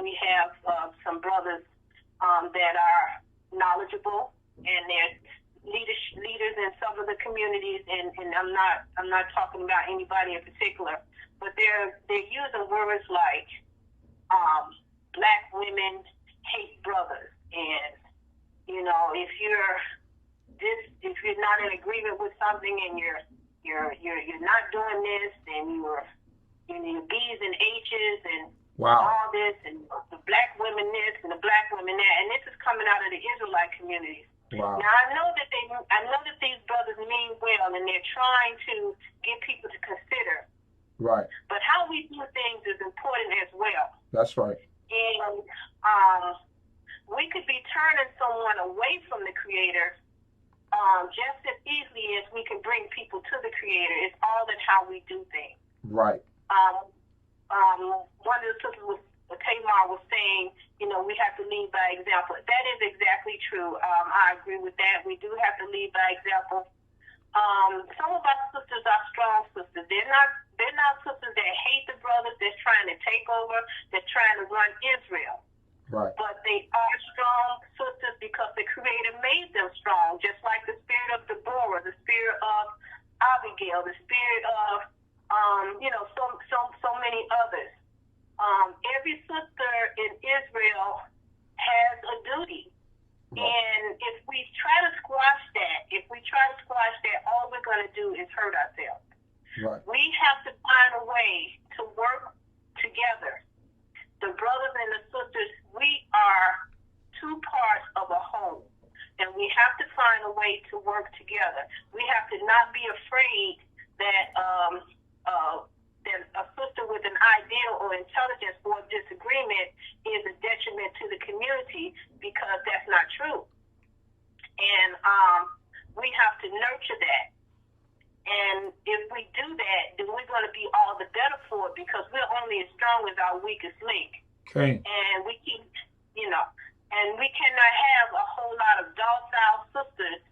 We have some brothers that are knowledgeable, and they're leaders in some of the communities, and I'm not talking about anybody in particular, but they're using words like black women hate brothers, and if you're not in agreement with something and you're not doing this, and you're B's and H's and all this, and the black women this and the black women that, and this is coming out of the Israelite communities. Wow. Now I know that these brothers mean well, and they're trying to get people to consider. Right. But how we do things is important as well. That's right. And we could be turning someone away from the Creator just as easily as we can bring people to the Creator. It's all in how we do things. Right. One of the sisters Tamar was saying, we have to lead by example. That is exactly true. I agree with that. We do have to lead by example. Some of our sisters are strong sisters. They're not sisters that hate the brothers that's trying to take over, that's trying to run Israel. Right. But they are strong sisters because the Creator made them strong, just like the spirit of Deborah, the spirit of Abigail, the spirit of so many others. Every sister in Israel has a duty. Right. And if we try to squash that, all we're going to do is hurt ourselves. Right. We have to find a way to work together. The brothers and the sisters, we are two parts of a whole. And we have to find a way to work together. We have to not be afraid that a sister with an idea or intelligence or disagreement is a detriment to the community, because that's not true. And we have to nurture that. And if we do that, then we're going to be all the better for it, because we're only as strong as our weakest link. Okay. And we keep, and we cannot have a whole lot of docile sisters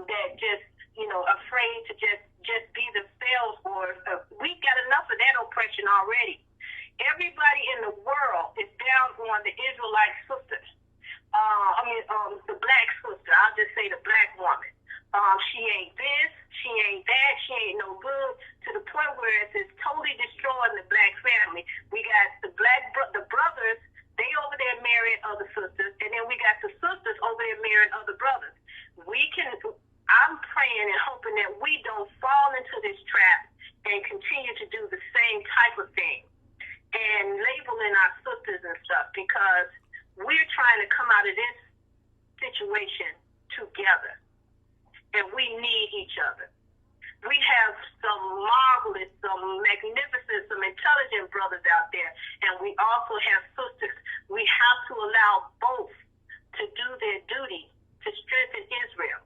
that just, afraid to just be themselves, or we've got enough of that oppression already. Everybody in the world is down on the Israelite sisters. The black sister. I'll just say the black woman. She ain't this, she ain't that, she ain't no good, to the point where it's totally destroying the black family. We got the brothers, they over there marrying other sisters, and then we got the sisters over there marrying other brothers. I'm praying and hoping that we don't fall into this trap and continue to do the same type of thing and labeling our sisters and stuff, because we're trying to come out of this situation together, and we need each other. We have some marvelous, some magnificent, some intelligent brothers out there, and we also have sisters. We have to allow both to do their duty to strengthen Israel.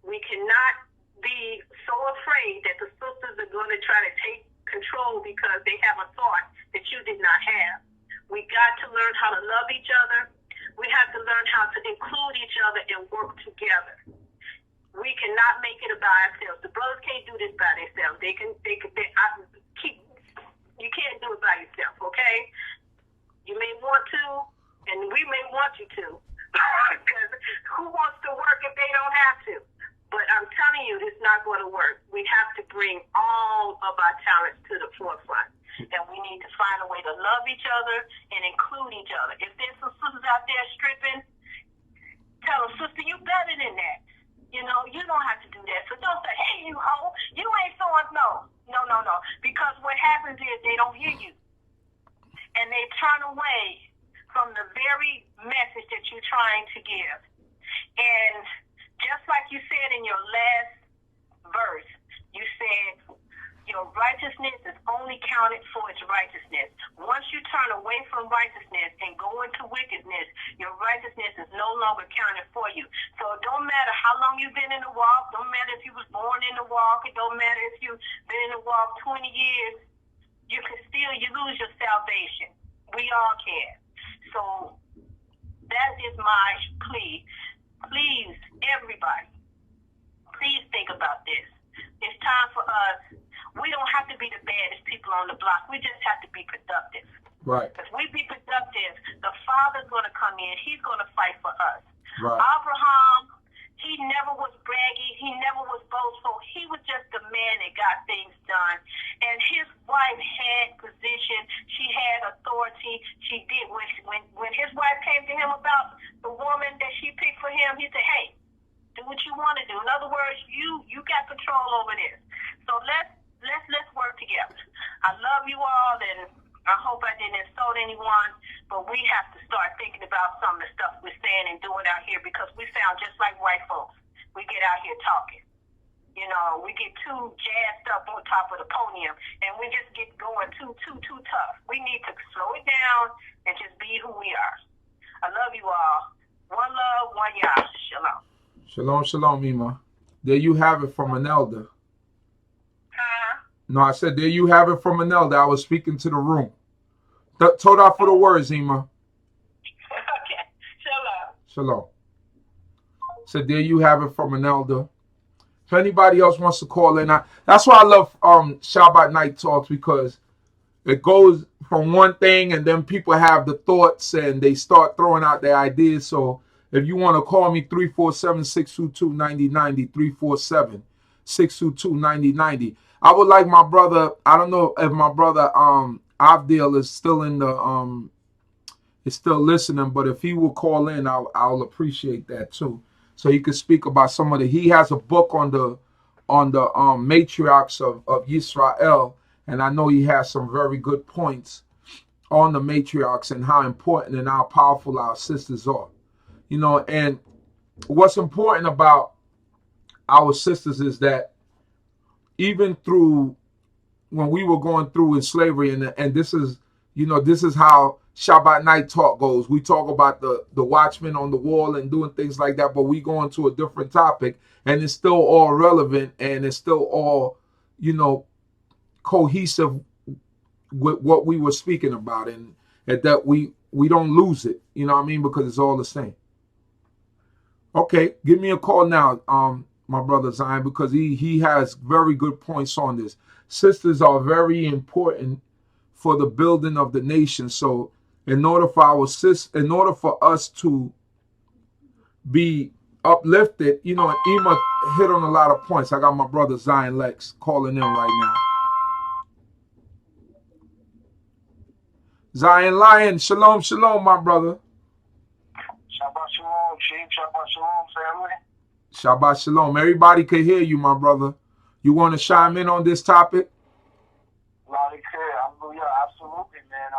We cannot be so afraid that the sisters are going to try to take control because they have a thought that you did not have. We got to learn how to love each other. We have to learn how to include each other and work together. We cannot make it by ourselves. The brothers can't do this by themselves. You can't do it by yourself, okay? You may want to, and we may want you to, because who wants to work if they don't have to? But I'm telling you, it's not going to work. We have to bring all of our talents to the forefront. And we need to find a way to love each other and include each other. If there's some sisters out there stripping, tell them, sister, you better than that. You know, you don't have to do that. So don't say, hey, you hoe, you ain't so and no. No. Because what happens is they don't hear you. And they turn away from the very message that you're trying to give. And just like you said in your last verse, you said your righteousness is only counted for its righteousness. Once you turn away from righteousness and go into wickedness, your righteousness is no longer counted for you. So it don't matter how long you've been in the walk, don't matter if you was born in the walk, it don't matter if you've been in the walk 20 years, you lose your salvation. We all can. So that is my plea. Please, everybody, please think about this. It's time for us. We don't have to be the baddest people on the block. We just have to be productive. Right. If we be productive, the Father's going to come in. He's going to fight for us. Right. Abraham, he never was braggy. He never was boastful. He was just the man that got things done. And his wife had position. She had authority. She did. When his wife came to him about the woman that she picked for him, he said, hey, do what you want to do. In other words, you got control over this. So let's work together. I love you all, and I hope I didn't insult anyone, but we have to start thinking about some of the stuff we're saying and doing out here, because we sound just like white folks. We get out here talking. You know, we get too jazzed up on top of the podium, and we just get going too tough. We need to slow it down and just be who we are. I love you all. One love, one Yah. Shalom. Shalom, shalom, Ima. There you have it from an elder. Huh? No, I said, there you have it from an elder. I was speaking to the room. Torah for the words, Ima. Okay. Shalom. Shalom. So there you have it from an elder. If anybody else wants to call in, that's why I love Shabbat night talks, because it goes from one thing and then people have the thoughts and they start throwing out their ideas. So if you want to call me, 347-622-9090, 347-622-9090. I would like my brother, I don't know if my brother Avdil is still in the is still listening, but if he will call in, I'll appreciate that too. So he could speak about some of he has a book on the matriarchs of Yisrael, and I know he has some very good points on the matriarchs and how important and how powerful our sisters are. You know, and what's important about our sisters is that even through when we were going through in slavery, and this is, you know, this is how Shabbat night talk goes. We talk about the watchman on the wall and doing things like that, but we go into a different topic, and it's still all relevant, and it's still all, you know, cohesive with what we were speaking about, and that we don't lose it, you know what I mean, because it's all the same. Okay, give me a call now, my brother Zion, because he has very good points on this. Sisters are very important for the building of the nation. So in order for us to be uplifted, you know, and Ema hit on a lot of points. I got my brother Zion Lex calling in right now. Zion Lion, shalom, shalom, my brother. Shabbat shalom, Chief. Shabbat shalom, family. Shabbat shalom. Everybody can hear you, my brother. You want to chime in on this topic? Loud and clear. Hallelujah. Absolutely, man.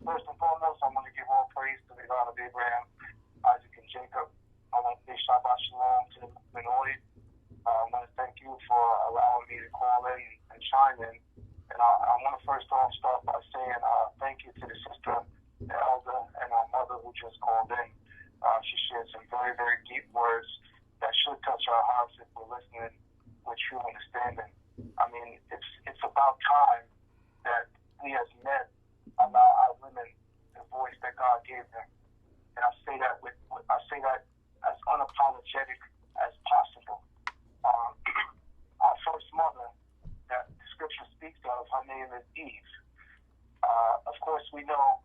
First and foremost, I want to give all praise to the God of Abraham, Isaac, and Jacob. I want to say Shabbat shalom to the minority. I want to thank you for allowing me to call in and chime in. And I want to first off start by saying thank you to the sister, the elder, and our mother who just called in. She shared some very, very deep words that should touch our hearts if we're listening with true understanding. I mean, it's about time that we as men allow our women the voice that God gave them. And I say that as unapologetic as possible. Our first mother that the scripture speaks of, her name is Eve. Of course, we know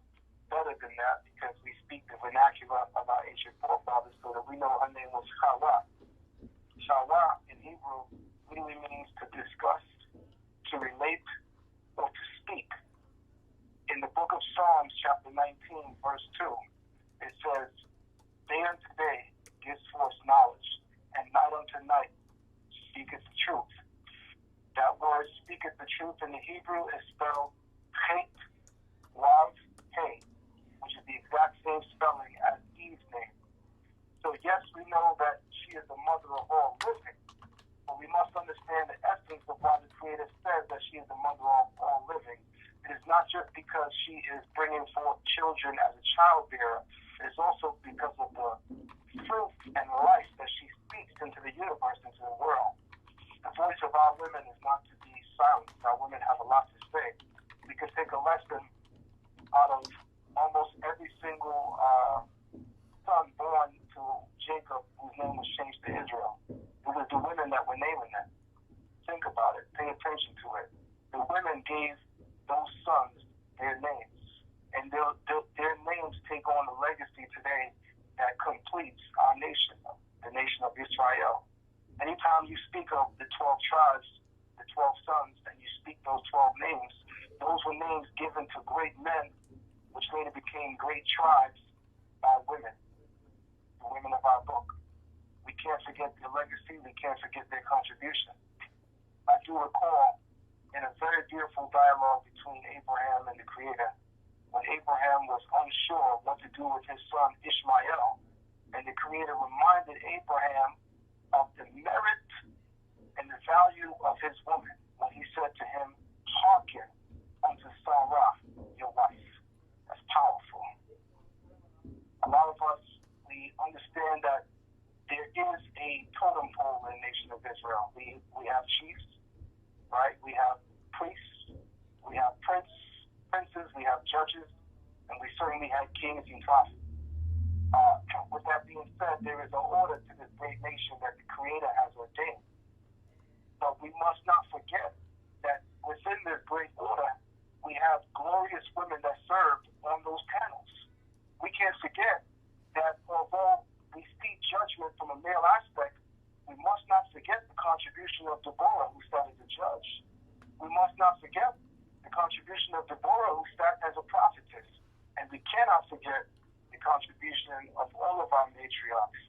better than that because we speak the vernacular of our ancient forefathers, so that we know her name was Chawah. Chawah in Hebrew LEWI means to discuss, to relate, or to speak. In the book of Psalms, chapter 19, verse 2, it says, day unto day gives forth knowledge, and night unto night speaketh the truth. That word speaketh the truth in the Hebrew is spelled chet, wav, hey, which is the exact same spelling as Eve's name. So yes, we know that she is the mother of all living, but we must understand the essence of why the Creator says that she is the mother of all living. It is not just because she is bringing forth children as a childbearer. It is also because of the truth and life that she speaks into the universe, into the world. The voice of our women is not to be silenced. Our women have a lot to say. We could take a lesson out of almost every single son born to Jacob, whose name was changed to Israel. It was the women that were naming them. Think about it. Pay attention to it. The women gave those sons their names, and their names take on a legacy today that completes our nation, the nation of Yisrael. Anytime you speak of the 12 tribes, the 12 sons, and you speak those 12 names, those were names given to great men, which later became great tribes by women, the women of our book. We can't forget their legacy. We can't forget their contribution. I do recall in a very beautiful dialogue between Abraham and the Creator, when Abraham was unsure what to do with his son Ishmael, and the Creator reminded Abraham of the merit and the value of his woman when he said to him, hearken unto Sarah, your wife. That's powerful. A lot of us, we understand that there is a totem pole in the nation of Israel. We have chiefs, right? We have priests, we have princes, we have judges, and we certainly have kings and prophets. With that being said, there is an order to this great nation that the Creator has ordained. But we must not forget that within this great order, we have glorious women that served on those panels. We can't forget that although we see judgment from a male aspect, we must not forget the contribution of Deborah, who sat as a judge. We must not forget the contribution of Deborah, who sat as a prophetess. And we cannot forget the contribution of all of our matriarchs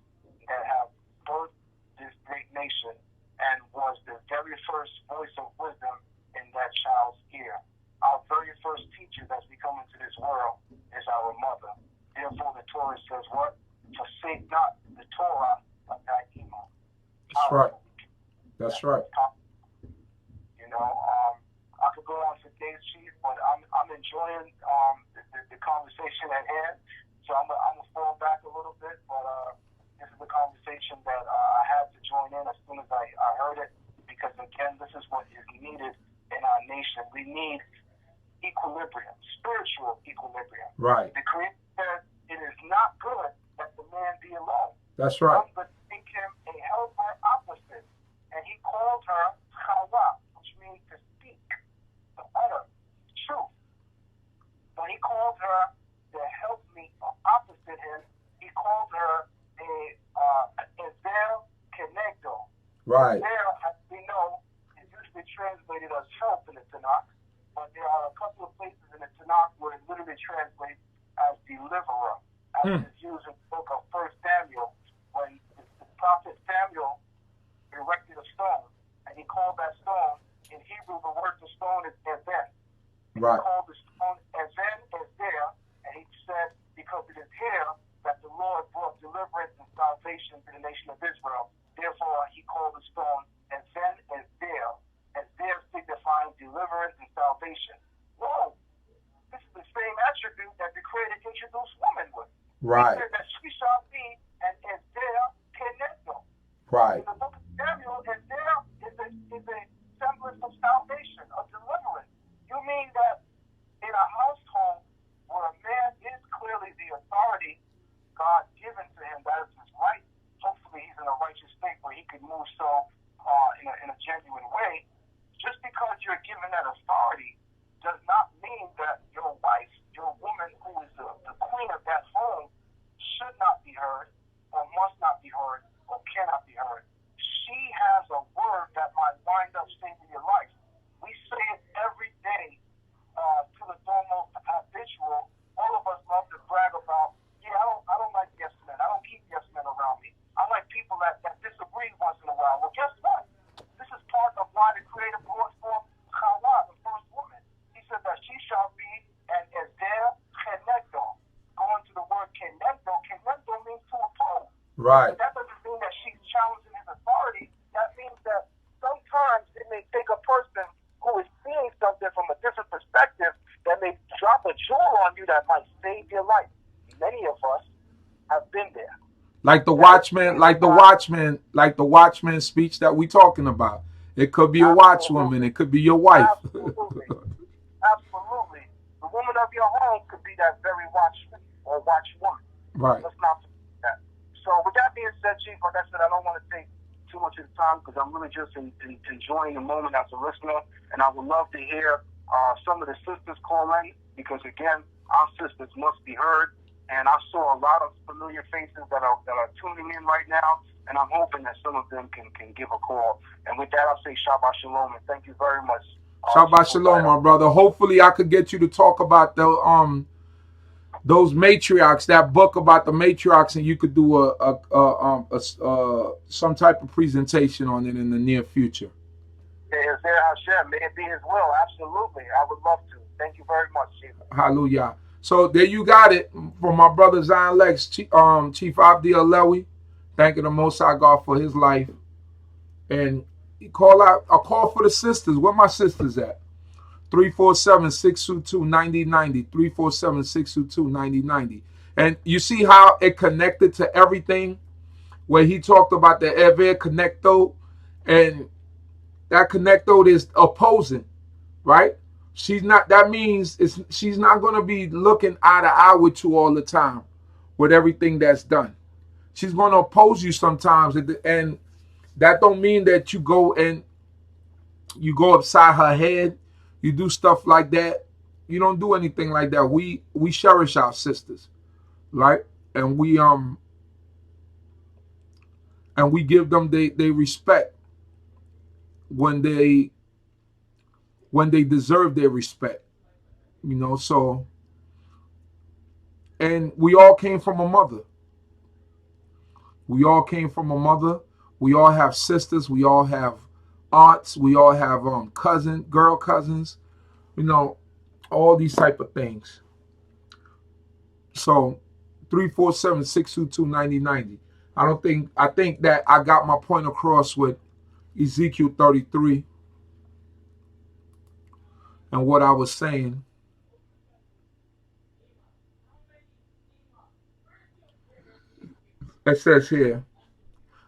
that have birthed this great nation and was the very first voice of wisdom in that child's ear. Our very first teacher as we come into this world is our mother. Therefore, the Torah says what? Forsake not the Torah of thy imam. That's right. That's right. You know, I could go on for days, Chief, but I'm enjoying the conversation at hand. So I'm gonna fall back a little bit, but this is the conversation that I had to join in as soon as I heard it, because again, this is what is needed in our nation. We need equilibrium, spiritual equilibrium. Right. The Creator says it is not good that the man be alone. That's right. But make him a helper opposite, and he called her Chawah, which means to speak, to utter truth. But he called her the helpmeet opposite him. He called her a Ezel Kenegdo. Right. There, as we know, is usually translated as help in the Tanakh, but there are a couple of places in the Tanakh where it literally translates as deliverer, as is used in the book of 1 Samuel, when the prophet Samuel erected a stone, and he called that stone, in Hebrew the word for stone is Ezen. Right. He called the stone Ezen Ezer, and he said, because it is here that the Lord brought deliverance and salvation to the nation of Israel. Therefore, he called the stone Ezen Ezer. Ezer signifying deliverance and salvation. Whoa! This is the same attribute that the Creator introduced woman with. Right. He said that she shall be an Ezer Kenegdo. Right. In the book of Samuel, Ezer is a semblance of salvation, of deliverance. You mean that in a household where a man is clearly the authority God given to him, that is his right. Hopefully he's in a righteous state where he can move so in a genuine way. Just because you're given that authority does not mean that your wife, your woman who is the queen of that home, should not be heard or must not be heard or cannot be heard. She has a word that my Right. But that doesn't mean that she's challenging his authority. That means that sometimes it may take a person who is seeing something from a different perspective that may drop a jewel on you that might save your life. Many of us have been there. Like the watchman, like the watchman speech that we talking about. It could be a watchwoman. It could be your wife. Absolutely. Absolutely. The woman of your home could be that very watchman or watchwoman. Right. Let's not forget that. So with that being said, Chief, like I said, I don't want to take too much of the time because I'm really just enjoying the moment as a listener, and I would love to hear some of the sisters call in because, again, our sisters must be heard. And I saw a lot of familiar faces that are tuning in right now, and I'm hoping that some of them can give a call. And with that, I'll say Shabbat Shalom, and thank you very much. Shabbat Shalom, my brother. Hopefully, I could get you to talk about the those matriarchs, that book about the matriarchs, and you could do some type of presentation on it in the near future. Is there Hashem? May it be His will. Absolutely, I would love to. Thank you very much, Chief. Hallelujah. So there you got it from my brother Zion Lex, Chief Abdiel LEWI. Thanking the Most High God for his life. And a call for the sisters. Where my sisters at? 347-622-9090. 347-622-9090. And you see how it connected to everything? Where he talked about the Ever Connectode. And that Connectode is opposing, right? She's not. That means she's not going to be looking eye to eye with you all the time with everything that's done. She's going to oppose you sometimes, and that don't mean that you go upside her head. You do stuff like that. You don't do anything like that. We cherish our sisters, right? And we give them they respect when they deserve their respect, you know. So, and we all came from a mother. We all came from a mother. We all have sisters. We all have aunts. We all have girl cousins, you know, all these type of things. So 347-622-9090. I think that I got my point across with Ezekiel 33 and what I was saying. It says here,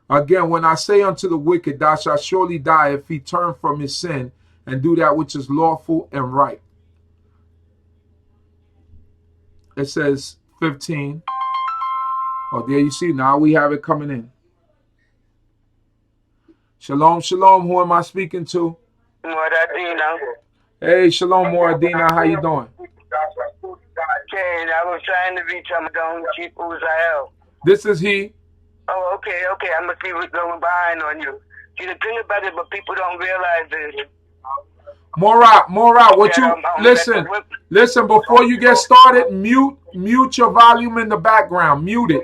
again, when I say unto the wicked, thou shalt surely die if he turn from his sin and do that which is lawful and right. It says 15. Oh, there you see, now we have it coming in. Shalom, shalom. Who am I speaking to? Moradina. Hey, shalom, Moradina. How you doing? Okay, I was trying to reach him. Don't keep UZZIEL. This is he. Oh, okay. I must be going behind on you. See, the thing about it, but people don't realize is. Morat, what you listen before you get started, mute your volume in the background. Mute it.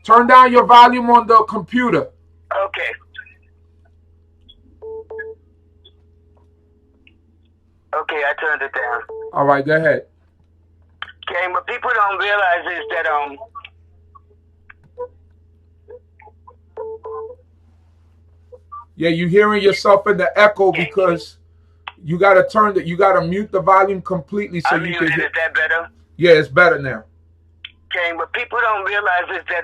Turn down your volume on the computer. Okay. Okay, I turned it down. All right, go ahead. Okay, what people don't realize is that yeah, you hearing yourself in the echo because you gotta mute the volume completely so you can hear. Is that better? Yeah, it's better now. Okay, what people don't realize is that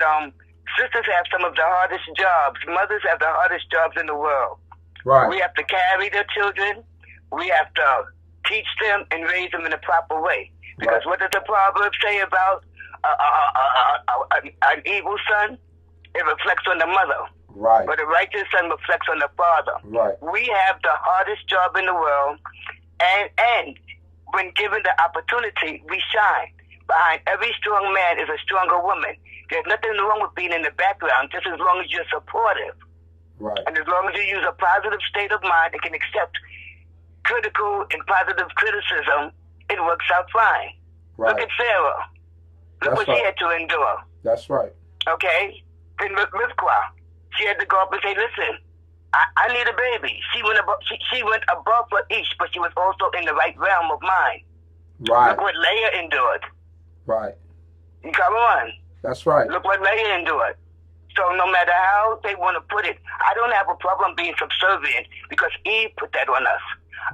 sisters have some of the hardest jobs. Mothers have the hardest jobs in the world. Right. We have to carry their children. We have to teach them and raise them in a proper way. Because what does the proverb say about an evil son? It reflects on the mother. Right. But a righteous son reflects on the father. Right. We have the hardest job in the world, and when given the opportunity, we shine. Behind every strong man is a stronger woman. There's nothing wrong with being in the background, just as long as you're supportive. Right. And as long as you use a positive state of mind and can accept critical and positive criticism, it works out fine. Right. Look at Sarah. Look what she had to endure. That's right. Okay? And Rivka, she had to go up and say, listen, I need a baby. She went above for each, but she was also in the right realm of mind. Right. Look what Leah endured. Right. Come on. That's right. Look what Leah endured. So no matter how they want to put it, I don't have a problem being subservient because Eve put that on us.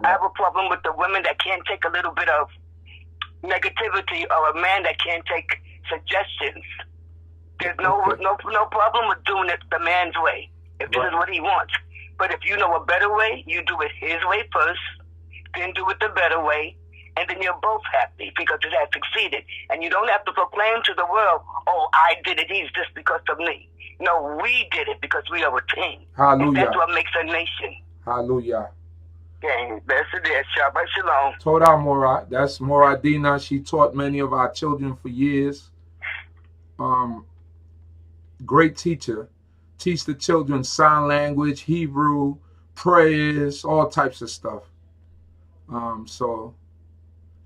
I have a problem with the women that can't take a little bit of negativity or a man that can't take suggestions. There's no problem with doing it the man's way if this is what he wants. But if you know a better way, you do it his way first, then do it the better way, and then you're both happy because it has succeeded. And you don't have to proclaim to the world, oh, I did it, he's just because of me. No, we did it because we are a team. Hallelujah. And that's what makes a nation. Hallelujah. Okay, that's it. Shabbat Shalom. Torah Mora. That's Moradina. She taught many of our children for years. Great teacher. Teach the children sign language, Hebrew, prayers, all types of stuff. So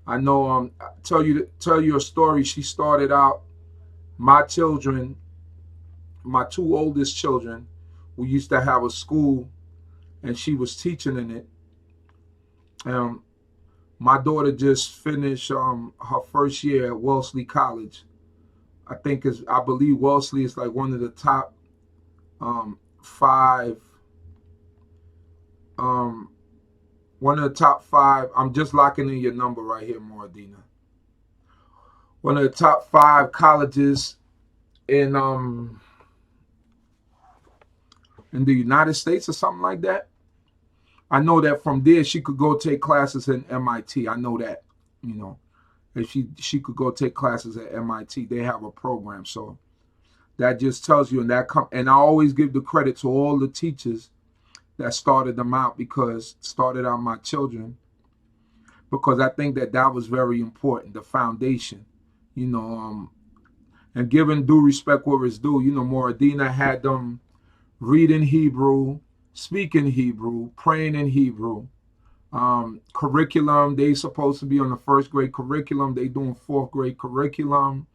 I know tell you a story. She started out, my children, my two oldest children, we used to have a school and she was teaching in it. My daughter just finished her first year at Wellesley College. I believe Wellesley is like one of the top 5. One of the top 5. I'm just locking in your number right here, Moradina. One of the top 5 colleges in the United States or something like that. I know that from there she could go take classes in MIT. I know that, you know, if she could go take classes at MIT. They have a program, so that just tells you. And I always give the credit to all the teachers that started them out, started out my children, because I think that was very important, the foundation, you know, and giving due respect where it's due. You know, Moradina had them reading Hebrew, speaking Hebrew, praying in Hebrew. Curriculum, they supposed to be on the 1st grade curriculum. They doing 4th grade curriculum.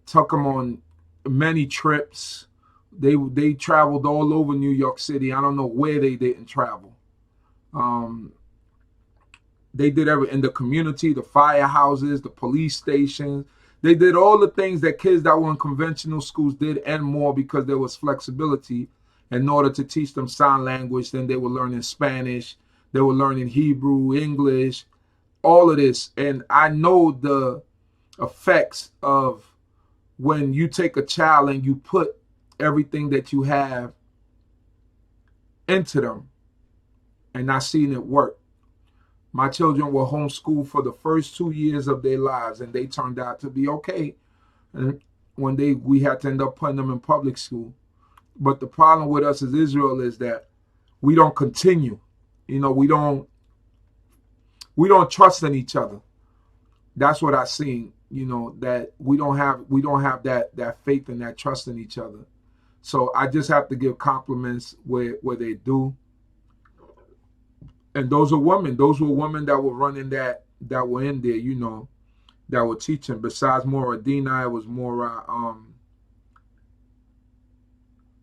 Took them on many trips. They traveled all over New York City. I don't know where they didn't travel. They did everything in the community, the firehouses, the police stations. They did all the things that kids that were in conventional schools did and more, because there was flexibility in order to teach them sign language. Then they were learning Spanish. They were learning Hebrew, English, all of this. And I know the effects of when you take a child and you put everything that you have into them, and I seen it work. My children were homeschooled for the first 2 years of their lives, and they turned out to be okay. And we had to end up putting them in public school. But the problem with us as Israel is that we don't continue. You know, we don't trust in each other. That's what I seen. You know, that we don't have that faith and that trust in each other. So I just have to give compliments where they do. And those were women that were running that were in there, you know, that were teaching. Besides Moradina, it was more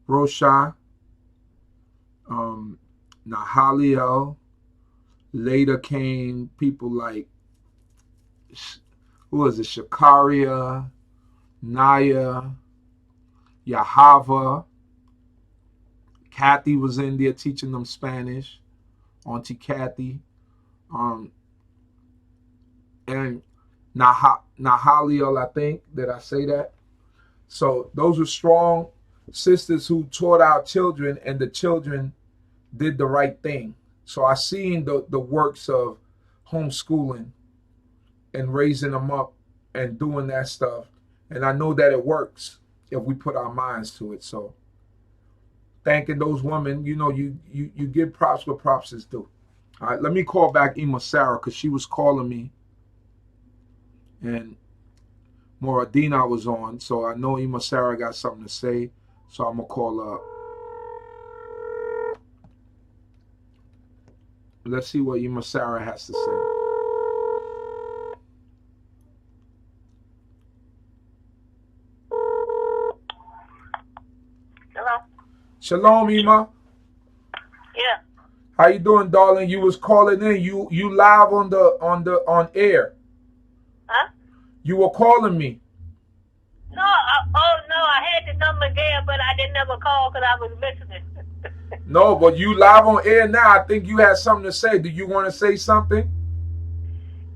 Rosha, Nahaliel. Later came people like, who was it? Shakaria, Naya, Yahava. Kathy was in there teaching them Spanish. Auntie Kathy. And Nahaliel, I think. Did I say that? So those were strong sisters who taught our children, and the children did the right thing. So I seen the works of homeschooling and raising them up and doing that stuff. And I know that it works if we put our minds to it. So thanking those women, you know, you give props where props is due. All right, let me call back Ima Sarah, because she was calling me. And Moradina was on, so I know Ima Sarah got something to say. So I'm going to call her up. Let's see what Ima Sarah has to say. Hello? Shalom, Ima. Yeah. How you doing, darling? You was calling in. You live on air. Huh? You were calling me. No, I had the number there, but I didn't ever call because I was listening. No, but you live on air now. I think you had something to say. Do you want to say something?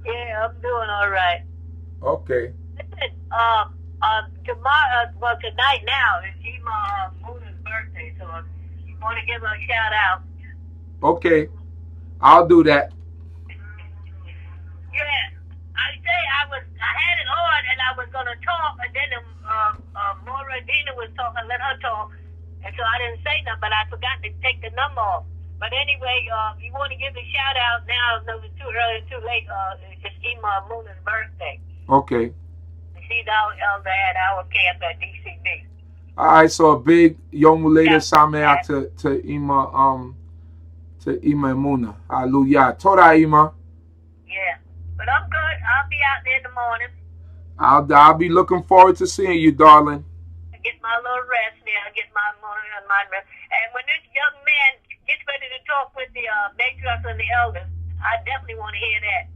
Yeah, I'm doing all right. Okay. Listen, tomorrow, well, tonight now is Ema Muna's birthday, so if you want to give her a shout out. Okay, I'll do that. Yeah, I had it on and I was gonna talk, and then Maura Dina was talking, let her talk, and so I didn't say nothing, but I forgot to take the number off. But anyway, you want to give a shout out now? No, it's too early, too late. It's Ema Muna's birthday. Okay. She's our elder at our camp at D.C.B. All right, so a big Yom Haledet Sameach to Ima Muna. Hallelujah. Torah, Ima. Yeah, but I'm good. I'll be out there in the morning. I'll be looking forward to seeing you, darling. I get my little rest there. I get my mind rest. And when this young man gets ready to talk with the matriarchs and the elders, I definitely want to hear that.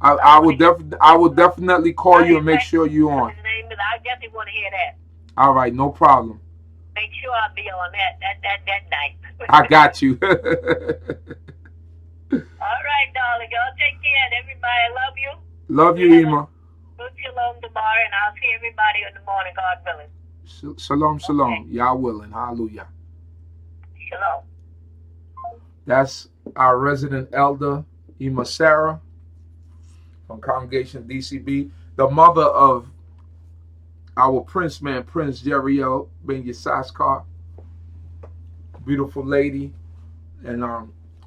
I will definitely call you and make sure you're on. I definitely want to hear that. All right, no problem. Make sure I'll be on that night. I got you. All right, darling. Y'all take care. Everybody, I love you. Love you, Ima. Good shalom tomorrow, and I'll see everybody in the morning, God willing. Shalom, shalom. Okay. Yah willing. Hallelujah. Shalom. That's our resident elder, Ima Sarah, from Congregation D.C.B., the mother of our Prince Jeriel Ben Yissaskar. Beautiful lady, and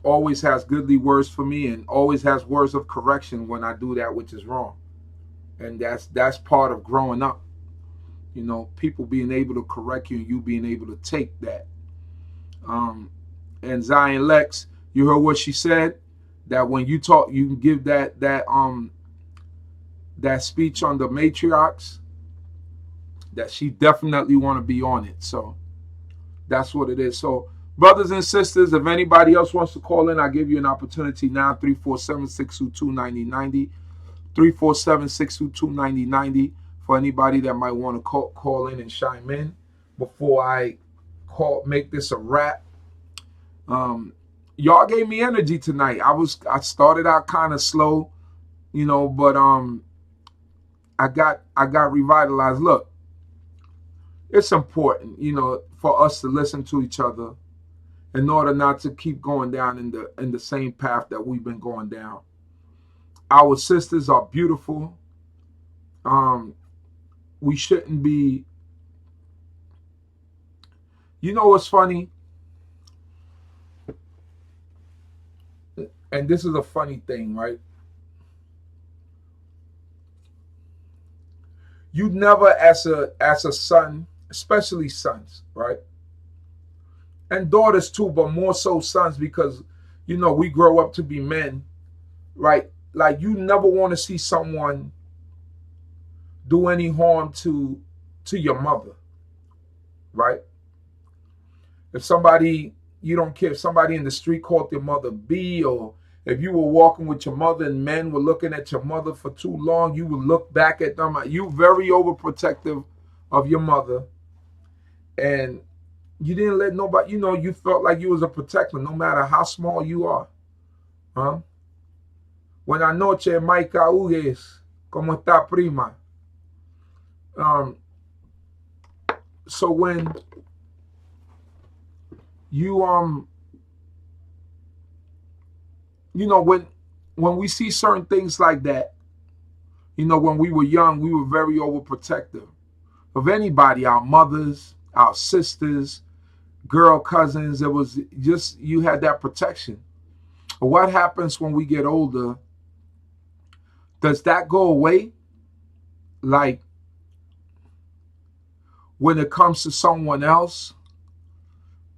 always has goodly words for me, and always has words of correction when I do that which is wrong. And that's part of growing up. You know, people being able to correct you and you being able to take that. And Zion Lex, you heard what she said, that when you talk, you can give that speech on the matriarchs, that she definitely want to be on it. So that's what it is. So brothers and sisters, if anybody else wants to call in, I'll give you an opportunity now. 347-622-9090. 347-622-9090 for anybody that might want to call in and chime in before I make this a wrap. Y'all gave me energy tonight. I started out kind of slow, you know, but I got revitalized. Look, it's important, you know, for us to listen to each other in order not to keep going down in the same path that we've been going down. Our sisters are beautiful. We shouldn't be. You know what's funny? And this is a funny thing, right? You never, as a son, especially sons, right? And daughters too, but more so sons, because, you know, we grow up to be men, right? Like, you never want to see someone do any harm to your mother, right? If somebody, you don't care if somebody in the street called your mother B, or if you were walking with your mother and men were looking at your mother for too long, you would look back at them. You very overprotective of your mother, and you didn't let nobody, you know, you felt like you was a protector no matter how small you are. Huh? Buenas noches, Maika Ugues. ¿Cómo está, prima? So when you you know, when we see certain things like that, you know, when we were young, we were very overprotective of anybody, our mothers, our sisters, girl cousins. It was just, you had that protection. But what happens when we get older? Does that go away? Like, when it comes to someone else,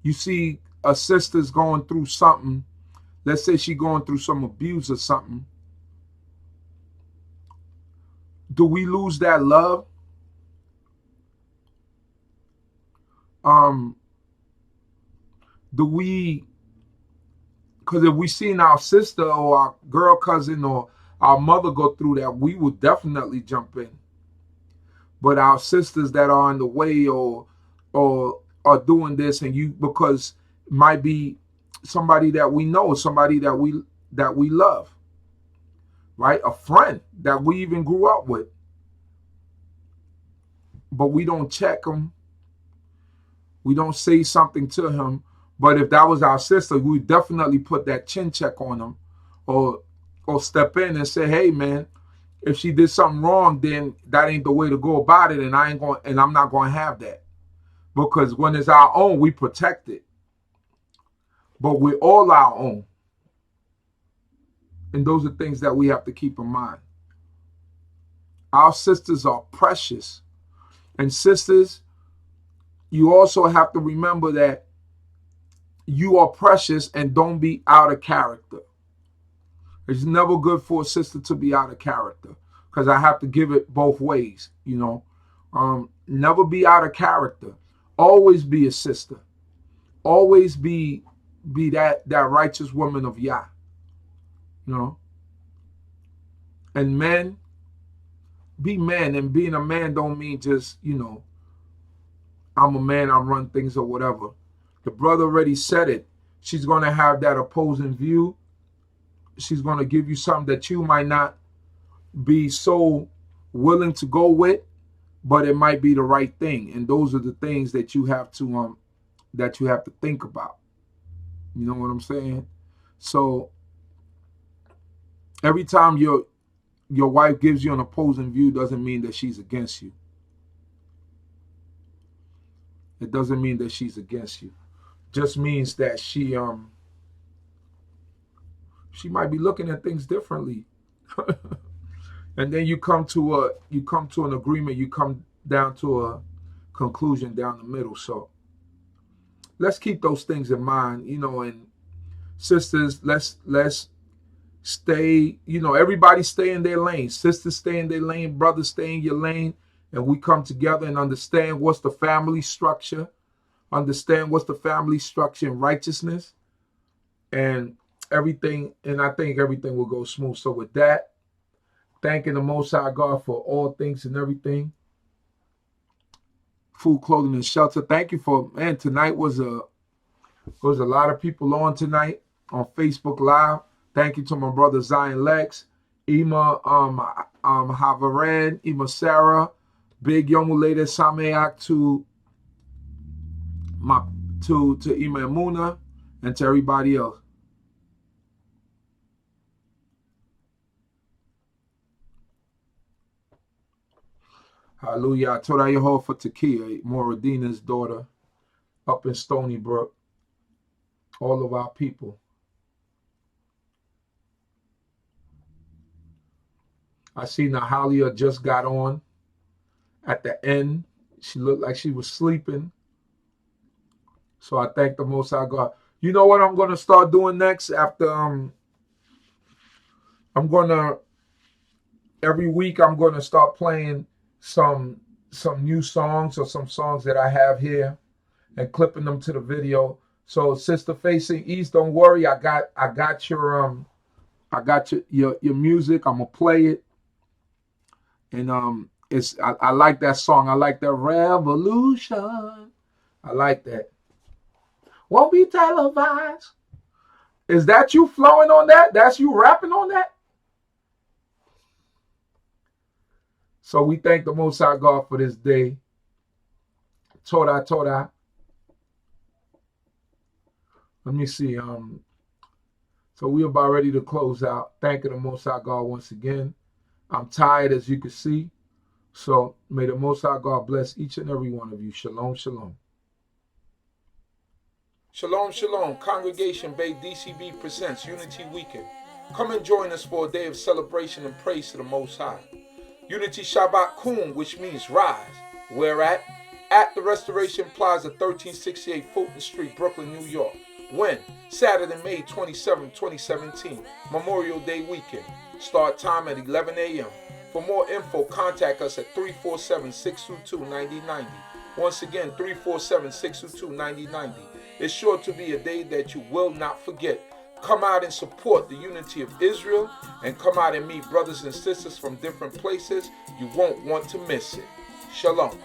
you see a sister's going through something. Let's say she's going through some abuse or something. Do we lose that love? Do we, because if we seen our sister or our girl cousin or our mother go through that, we would definitely jump in. But our sisters that are in the way or are doing this, and you, because it might be somebody that we know, somebody that we love, right? A friend that we even grew up with, but we don't check them. We don't say something to him. But if that was our sister, we would definitely put that chin check on them, or step in and say, hey man, if she did something wrong, then that ain't the way to go about it, and I'm not going to have that. Because when it's our own, we protect it. But we're all our own. And those are things that we have to keep in mind. Our sisters are precious. And sisters, you also have to remember that you are precious, and don't be out of character. It's never good for a sister to be out of character, because I have to give it both ways, you know. Never be out of character. Always be a sister. Always be that righteous woman of Yah, you know. And men, be men. And being a man don't mean just, you know, I'm a man, I run things or whatever. The brother already said it. She's going to have that opposing view. She's going to give you something that you might not be so willing to go with, but it might be the right thing. And those are the things that you have to think about. You know what I'm saying? So every time your wife gives you an opposing view doesn't mean that she's against you. It doesn't mean that she's against you. Just means that she might be looking at things differently. And then you come to an agreement, you come down to a conclusion down the middle. So let's keep those things in mind, you know. And sisters, let's stay, you know, everybody stay in their lane. Sisters stay in their lane, brothers stay in your lane, and we come together and understand what's the family structure, in righteousness, and everything. And I think everything will go smooth. So with that, thanking the Most High God for all things and everything. Food, clothing, and shelter. Thank you for, man, tonight was a lot of people on tonight on Facebook Live. Thank you to my brother Zion Lex, Ima Havaran, Ima Sarah, Big Yomuleda Sameak, to Ima Amuna, and to everybody else. Hallelujah. Torah Yehovah for Takia, Moradina's daughter, up in Stony Brook. All of our people. I see Nahalia just got on at the end. She looked like she was sleeping. So I thank the Most High God. You know what I'm going to start doing next? After every week I'm going to start playing some new songs, or some songs that I have here, and clipping them to the video. So Sister Facing East, don't worry, I got your music. I'm gonna play it. And I like that song. I like that Revolution. I like that. Won't be televised. Is that you flowing on that? That's you rapping on that? So we thank the Most High God for this day. Torah. Let me see. So we're about ready to close out. Thanking the Most High God once again. I'm tired, as you can see. So may the Most High God bless each and every one of you. Shalom, shalom. Shalom, shalom. Congregation Bay D.C.B. presents Unity Weekend. Come and join us for a day of celebration and praise to the Most High. Unity Shabbat Kum, which means rise. Where at? At the Restoration Plaza, 1368 Fulton Street, Brooklyn, New York. When? Saturday, May 27, 2017. Memorial Day weekend. Start time at 11 a.m. For more info, contact us at 347-622-9090. Once again, 347-622-9090. It's sure to be a day that you will not forget. Come out and support the unity of Israel, and come out and meet brothers and sisters from different places. You won't want to miss it. Shalom.